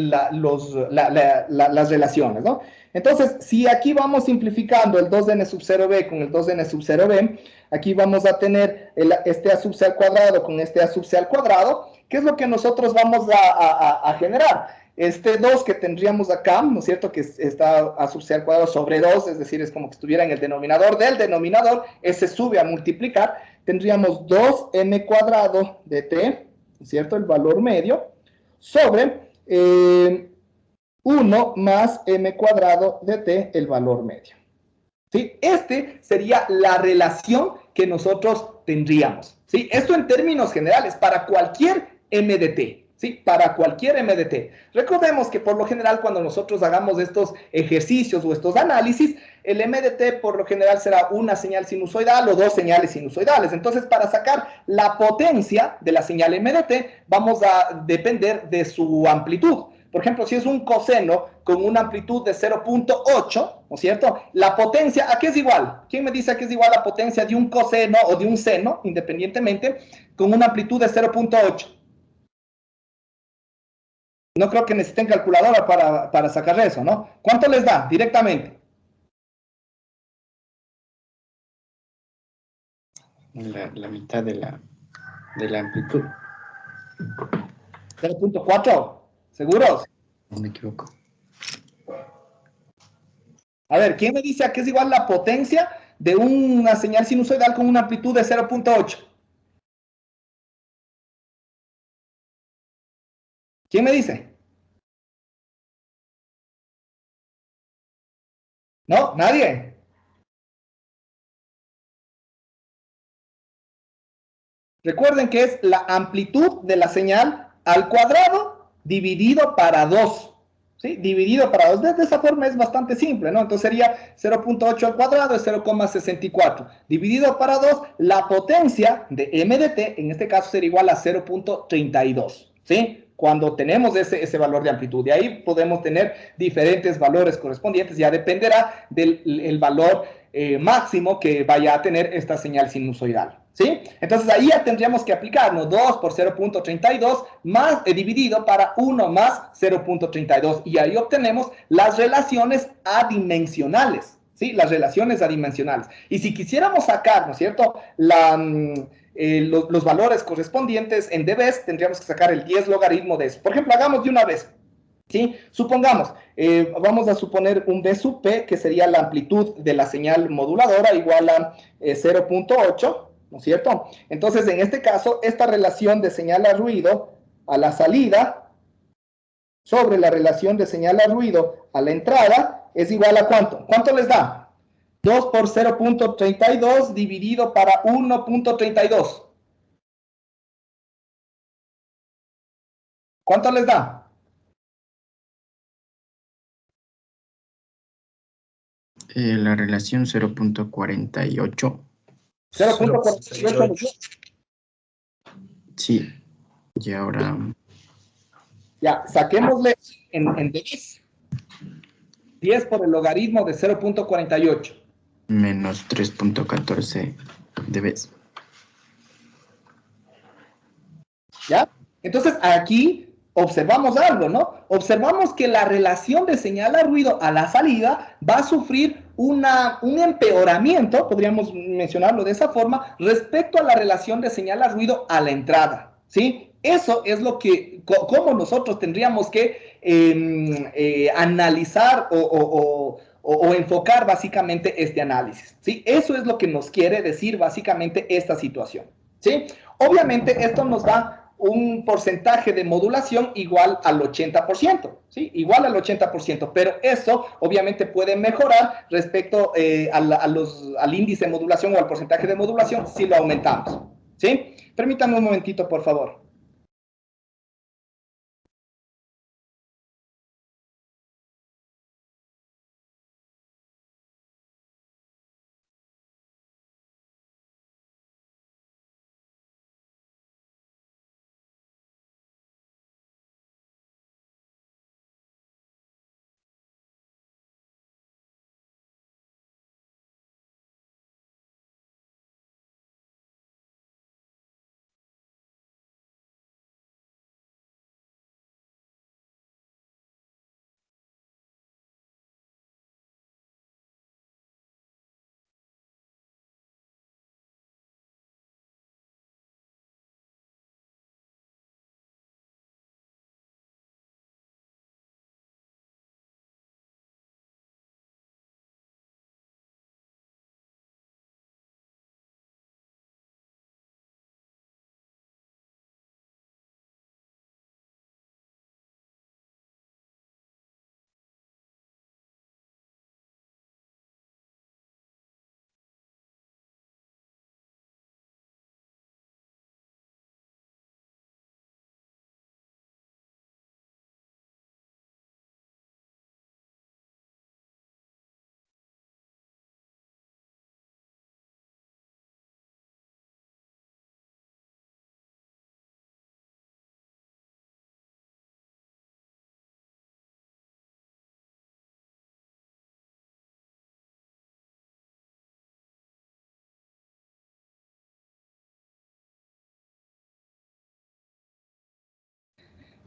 las relaciones, ¿no? Entonces, si aquí vamos simplificando el 2n sub 0b con el 2n sub 0b, aquí vamos a tener este a sub c al cuadrado con este a sub c al cuadrado. ¿Qué es lo que nosotros vamos a generar? Este 2 que tendríamos acá, ¿no es cierto? Que está a sub c al cuadrado sobre 2, es decir, es como que estuviera en el denominador del denominador, ese sube a multiplicar, tendríamos 2m cuadrado de t, ¿no es cierto? El valor medio, sobre 1 más m cuadrado de t, el valor medio. ¿Sí? Este sería la relación que nosotros tendríamos, ¿sí? Esto en términos generales, para cualquier m de t, ¿sí? Para cualquier m de t. Recordemos que por lo general cuando nosotros hagamos estos ejercicios o estos análisis, el m de t por lo general será una señal sinusoidal o dos señales sinusoidales. Entonces, para sacar la potencia de la señal m de t, vamos a depender de su amplitud. Por ejemplo, si es un coseno con una amplitud de 0.8, ¿no es cierto? La potencia, ¿a qué es igual? ¿Quién me dice a qué es igual la potencia de un coseno o de un seno, independientemente, con una amplitud de 0.8? No creo que necesiten calculadora para sacar eso, ¿no? ¿Cuánto les da directamente? La mitad de la amplitud. 0.4. ¿Seguros? No me equivoco. A ver, ¿quién me dice a qué es igual la potencia de una señal sinusoidal con una amplitud de 0.8? ¿Quién me dice? ¿No? ¿Nadie? Recuerden que es la amplitud de la señal al cuadrado dividido para 2. ¿Sí? Dividido para 2. De esa forma es bastante simple, ¿no? Entonces sería 0.8 al cuadrado es 0,64. Dividido para 2, la potencia de m de t, en este caso sería igual a 0.32. ¿Sí? Cuando tenemos ese valor de amplitud. De ahí podemos tener diferentes valores correspondientes. Ya dependerá del valor máximo que vaya a tener esta señal sinusoidal. ¿Sí? Entonces ahí ya tendríamos que aplicarnos 2 por 0.32 más dividido para 1 más 0.32 y ahí obtenemos las relaciones adimensionales, ¿sí? Las relaciones adimensionales. Y si quisiéramos sacar, ¿no es cierto?, los valores correspondientes en dBs, tendríamos que sacar el 10 logaritmo de eso. Por ejemplo, hagamos de una vez. ¿Sí? Supongamos, vamos a suponer un B sub P, que sería la amplitud de la señal moduladora, igual a 0.8, ¿no es cierto? Entonces, en este caso, esta relación de señal a ruido a la salida sobre la relación de señal a ruido a la entrada es igual a ¿cuánto? ¿Cuánto les da? 2 por 0.32 dividido para 1.32. ¿Cuánto les da? La relación 0.48. 0.48. Sí. Y ahora... Ya, saquémosle en 10. 10 por el logaritmo de 0.48. Menos 3.14 dBs. ¿Ya? Entonces, aquí observamos algo, ¿no? Observamos que la relación de señal a ruido a la salida va a sufrir un empeoramiento, podríamos mencionarlo de esa forma, respecto a la relación de señal a ruido a la entrada, ¿sí? Eso es lo que, cómo nosotros tendríamos que analizar o enfocar básicamente este análisis, ¿sí? Eso es lo que nos quiere decir básicamente esta situación, ¿sí? Obviamente esto nos da un porcentaje de modulación igual al 80%, ¿sí? Igual al 80%, pero eso obviamente puede mejorar respecto al índice de modulación o al porcentaje de modulación si lo aumentamos, ¿sí? Permítanme un momentito, por favor.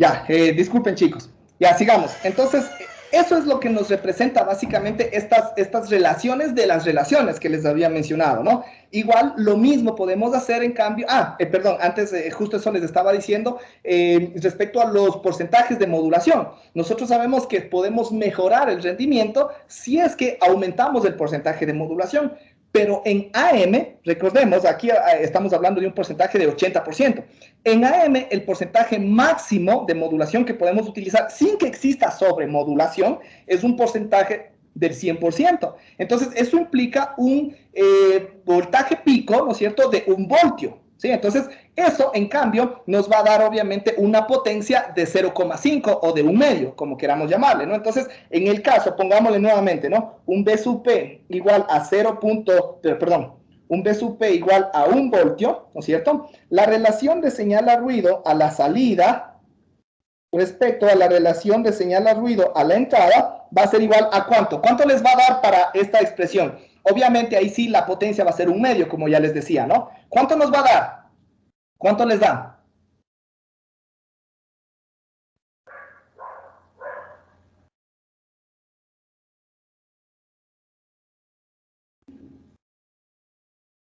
Ya, disculpen chicos. Ya, sigamos. Entonces, eso es lo que nos representa básicamente estas relaciones de las relaciones que les había mencionado, ¿no? Igual, lo mismo podemos hacer en cambio... perdón, antes justo eso les estaba diciendo, respecto a los porcentajes de modulación. Nosotros sabemos que podemos mejorar el rendimiento si es que aumentamos el porcentaje de modulación. Pero en AM, recordemos, aquí estamos hablando de un porcentaje de 80%. En AM, el porcentaje máximo de modulación que podemos utilizar sin que exista sobremodulación es un porcentaje del 100%. Entonces, eso implica un voltaje pico, ¿no es cierto?, de 1 voltio. ¿Sí? Entonces, eso, en cambio, nos va a dar, obviamente, una potencia de 0,5 o de 1/2, como queramos llamarle, ¿no? Entonces, en el caso, pongámosle nuevamente, ¿no? Un B sub P igual a un B sub P igual a 1 voltio, ¿no es cierto? La relación de señal a ruido a la salida respecto a la relación de señal a ruido a la entrada va a ser igual a ¿cuánto? ¿Cuánto les va a dar para esta expresión? Obviamente ahí sí la potencia va a ser 1/2, como ya les decía, ¿no? ¿Cuánto nos va a dar? ¿Cuánto les da?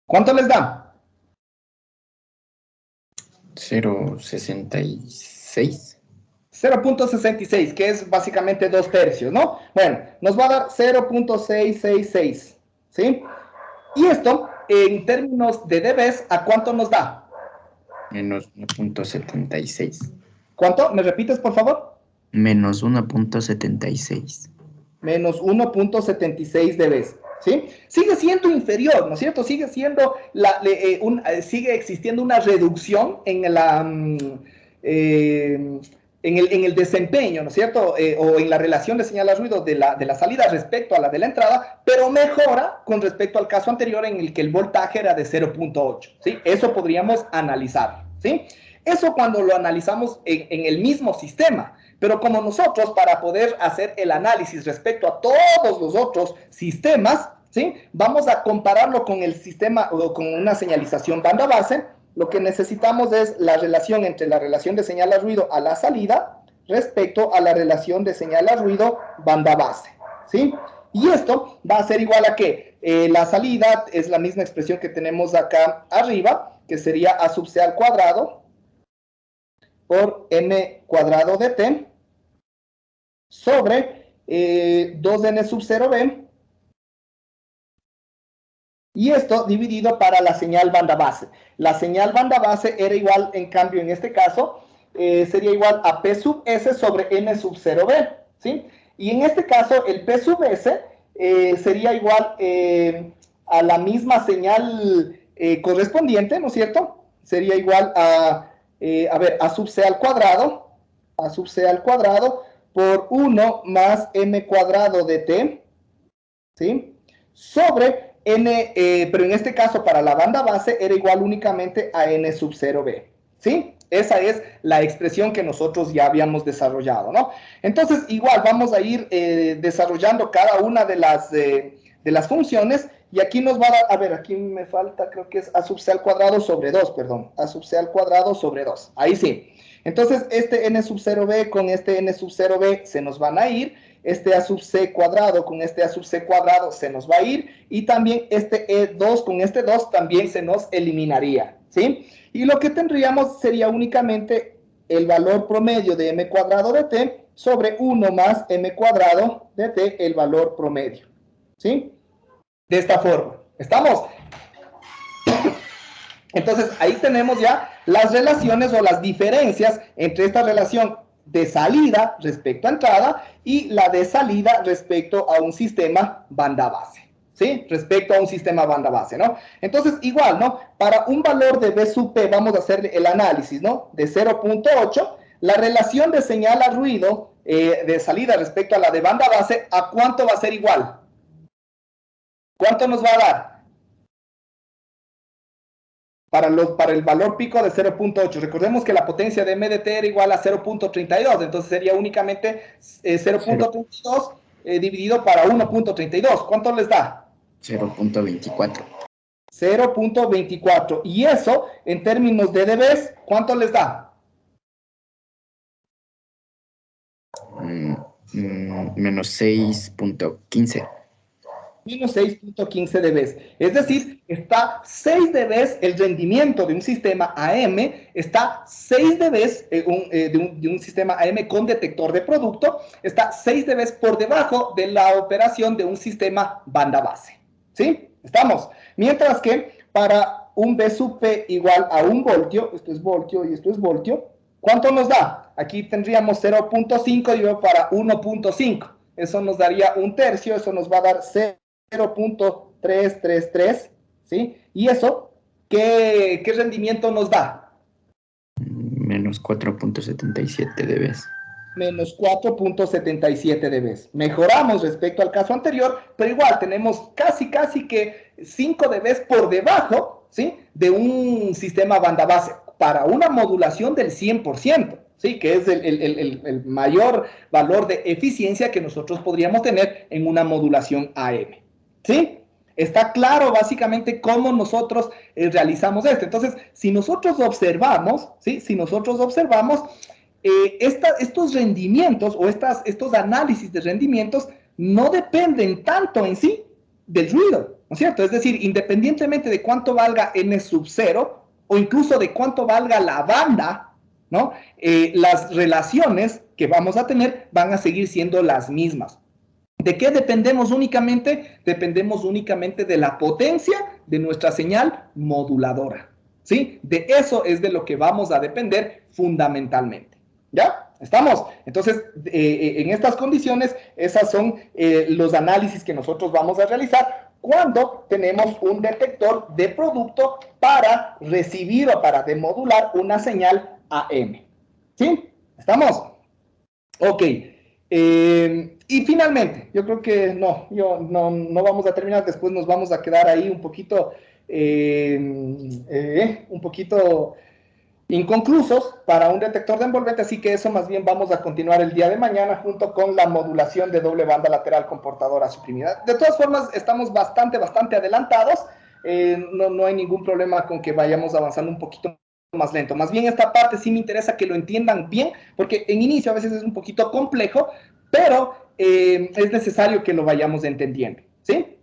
¿Cuánto les da? 0.66. 0.66, que es básicamente 2/3, ¿no? Bueno, nos va a dar 0.666, ¿sí? Y esto, en términos de dBs, ¿a cuánto nos da? Menos 1.76. ¿Cuánto? ¿Me repites, por favor? Menos 1.76. Menos 1.76 dBs, ¿sí? Sigue siendo inferior, ¿no es cierto? Sigue siendo, sigue existiendo una reducción en la... en el desempeño, ¿no es cierto? O en la relación de señal a ruido de la salida respecto a la de la entrada, pero mejora con respecto al caso anterior en el que el voltaje era de 0.8, ¿sí? Eso podríamos analizar, ¿sí? Eso cuando lo analizamos en el mismo sistema, pero como nosotros para poder hacer el análisis respecto a todos los otros sistemas, ¿sí? Vamos a compararlo con el sistema o con una señalización banda base. Lo que necesitamos es la relación entre la relación de señal a ruido a la salida respecto a la relación de señal a ruido banda base, ¿sí? Y esto va a ser igual a que la salida es la misma expresión que tenemos acá arriba, que sería A sub c al cuadrado por m cuadrado de t sobre 2n sub 0b. Y esto dividido para la señal banda base. La señal banda base era igual, en cambio, en este caso, sería igual a P sub S sobre N sub 0B, ¿sí? Y en este caso, el P sub S sería igual a la misma señal correspondiente, ¿no es cierto? Sería igual a sub C al cuadrado, por 1 más M cuadrado de T, ¿sí? Sobre N, pero en este caso para la banda base era igual únicamente a N sub 0B, ¿sí? Esa es la expresión que nosotros ya habíamos desarrollado, ¿no? Entonces, igual vamos a ir desarrollando cada una de las funciones y aquí nos va a dar, a ver, aquí me falta, creo que es A sub C al cuadrado sobre 2, perdón, A sub C al cuadrado sobre 2, ahí sí. Entonces, este N sub 0B con este N sub 0B se nos van a ir, este A sub C cuadrado con este A sub C cuadrado se nos va a ir, y también este E2 con este 2 también se nos eliminaría, ¿sí? Y lo que tendríamos sería únicamente el valor promedio de M cuadrado de T sobre 1 más M cuadrado de T, el valor promedio, ¿sí? De esta forma, ¿estamos? Entonces, ahí tenemos ya las relaciones o las diferencias entre esta relación de salida respecto a entrada y la de salida respecto a un sistema banda base, ¿sí? Respecto a un sistema banda base, ¿no? Entonces, igual, ¿no? Para un valor de B sub P vamos a hacer el análisis, ¿no? De 0.8, la relación de señal a ruido de salida respecto a la de banda base, ¿a cuánto va a ser igual? ¿Cuánto nos va a dar? Para el valor pico de 0.8. Recordemos que la potencia de MDT era igual a 0.32, entonces sería únicamente 0.32 dividido para 1.32. ¿Cuánto les da? 0.24. 0.24. Y eso, en términos de dBs, ¿cuánto les da? Menos 6.15. Menos 6.15 dBs. Es decir, está 6 dBs el rendimiento de un sistema AM, está 6 dBs de un sistema AM con detector de producto, está 6 dBs por debajo de la operación de un sistema banda base, ¿sí? ¿Estamos? Mientras que para un B sub P igual a 1 voltio, esto es voltio y esto es voltio, ¿cuánto nos da? Aquí tendríamos 0.5 dividido para 1.5. Eso nos daría 1/3, eso nos va a dar 0.333, ¿sí? ¿Y eso qué rendimiento nos da? Menos 4.77 dBs. Menos 4.77 dBs. Mejoramos respecto al caso anterior, pero igual tenemos casi que 5 dBs por debajo, ¿sí? De un sistema banda base para una modulación del 100%. Sí, que es el mayor valor de eficiencia que nosotros podríamos tener en una modulación AM. ¿Sí? Está claro básicamente cómo nosotros realizamos esto. Entonces, si nosotros observamos, ¿sí? Si nosotros observamos, estos rendimientos o estos análisis de rendimientos no dependen tanto en sí del ruido, ¿no es cierto? Es decir, independientemente de cuánto valga N sub 0, o incluso de cuánto valga la banda, ¿no? Las relaciones que vamos a tener van a seguir siendo las mismas. ¿De qué dependemos únicamente? Dependemos únicamente de la potencia de nuestra señal moduladora, ¿sí? De eso es de lo que vamos a depender fundamentalmente, ¿ya? ¿Estamos? Entonces, en estas condiciones, esas son los análisis que nosotros vamos a realizar cuando tenemos un detector de producto para recibir o para demodular una señal AM, ¿sí? ¿Estamos? Ok. Y finalmente, yo creo que no vamos a terminar, después nos vamos a quedar ahí un poquito inconclusos para un detector de envolvente, así que eso más bien vamos a continuar el día de mañana junto con la modulación de doble banda lateral con portadora suprimida. De todas formas, estamos bastante adelantados, no hay ningún problema con que vayamos avanzando un poquito más lento. Más bien esta parte sí me interesa que lo entiendan bien, porque en inicio a veces es un poquito complejo, pero es necesario que lo vayamos entendiendo, ¿sí?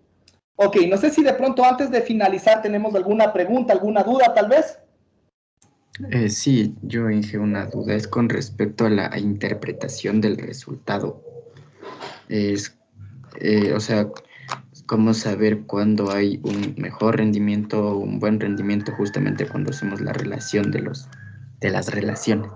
Ok, no sé si de pronto antes de finalizar tenemos alguna pregunta, alguna duda tal vez. Sí, yo Inge, una duda es con respecto a la interpretación del resultado. O sea, ¿cómo saber cuándo hay un mejor rendimiento o un buen rendimiento justamente cuando hacemos la relación de las relaciones?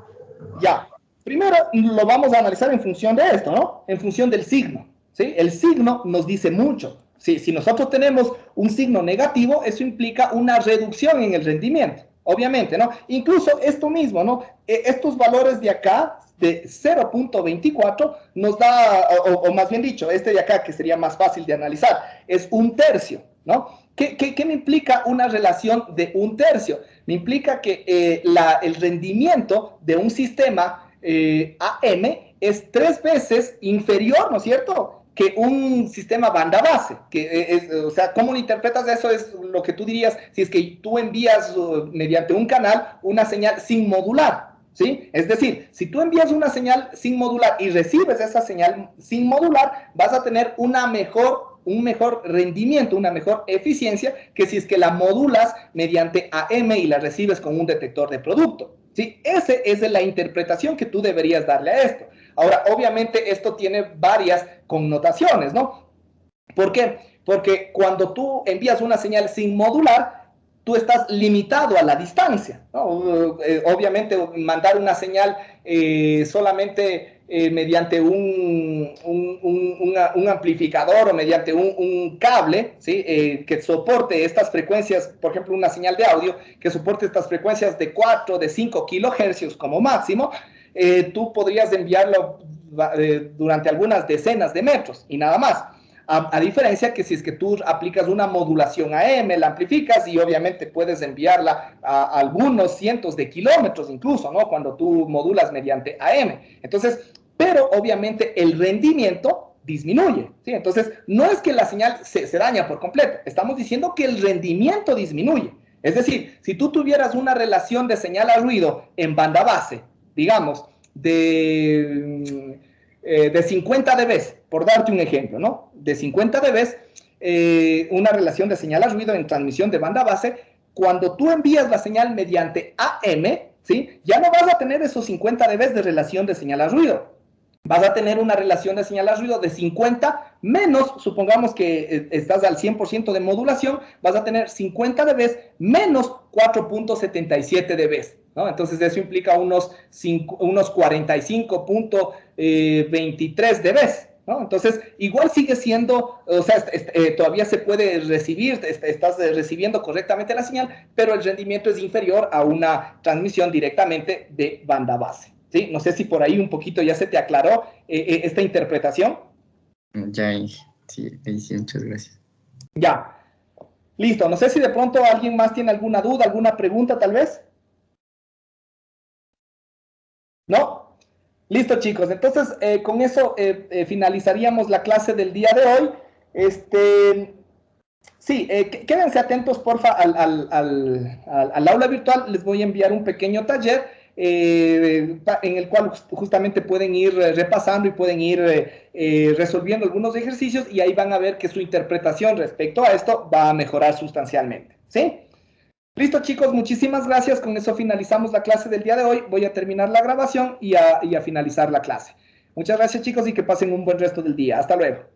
Ya, primero lo vamos a analizar en función de esto, ¿no? En función del signo, ¿sí? El signo nos dice mucho. ¿Sí? Si nosotros tenemos un signo negativo, eso implica una reducción en el rendimiento, obviamente, ¿no? Incluso esto mismo, ¿no? Estos valores de acá, de 0.24, nos da, o más bien dicho, este de acá, que sería más fácil de analizar, es 1/3, ¿no? ¿Qué me implica una relación de 1/3? Me implica que el rendimiento de un sistema AM es 3 veces inferior, ¿no es cierto?, que un sistema banda base, o sea, ¿cómo lo interpretas? Eso es lo que tú dirías si es que tú envías mediante un canal una señal sin modular, ¿sí? Es decir, si tú envías una señal sin modular y recibes esa señal sin modular, vas a tener un mejor rendimiento, una mejor eficiencia que si es que la modulas mediante AM y la recibes con un detector de producto, ¿sí? Esa es la interpretación que tú deberías darle a esto. Ahora, obviamente, esto tiene varias connotaciones, ¿no? ¿Por qué? Porque cuando tú envías una señal sin modular, tú estás limitado a la distancia, ¿no? Obviamente, mandar una señal solamente mediante un amplificador o mediante un cable, ¿sí? Que soporte estas frecuencias, por ejemplo, una señal de audio que soporte estas frecuencias de 4, de 5 kilohercios como máximo, tú podrías enviarlo durante algunas decenas de metros y nada más. A diferencia que si es que tú aplicas una modulación AM, la amplificas y obviamente puedes enviarla a algunos cientos de kilómetros incluso, ¿no? Cuando tú modulas mediante AM. Entonces, pero obviamente el rendimiento disminuye, ¿sí? Entonces, no es que la señal se daña por completo, estamos diciendo que el rendimiento disminuye. Es decir, si tú tuvieras una relación de señal a ruido en banda base, digamos, de 50 dB, por darte un ejemplo, ¿no? De 50 dB, una relación de señal a ruido en transmisión de banda base, cuando tú envías la señal mediante AM, ¿sí? Ya no vas a tener esos 50 dB de relación de señal a ruido. Vas a tener una relación de señal a ruido de 50 menos, supongamos que estás al 100% de modulación, vas a tener 50 dB menos 4.77 dB, ¿no? Entonces eso implica unos 45.23 dB, ¿no? Entonces igual sigue siendo, o sea, todavía se puede recibir, estás recibiendo correctamente la señal, pero el rendimiento es inferior a una transmisión directamente de banda base, ¿sí? No sé si por ahí un poquito ya se te aclaró esta interpretación. Ya, sí, muchas gracias. Ya, listo. No sé si de pronto alguien más tiene alguna duda, alguna pregunta tal vez. ¿No? Listo, chicos. Entonces, con eso finalizaríamos la clase del día de hoy. Sí, quédense atentos, porfa, al aula virtual. Les voy a enviar un pequeño taller en el cual justamente pueden ir repasando y pueden ir resolviendo algunos ejercicios y ahí van a ver que su interpretación respecto a esto va a mejorar sustancialmente, ¿sí? Listo, chicos, muchísimas gracias. Con eso finalizamos la clase del día de hoy. Voy a terminar la grabación y a finalizar la clase. Muchas gracias, chicos, y que pasen un buen resto del día. Hasta luego.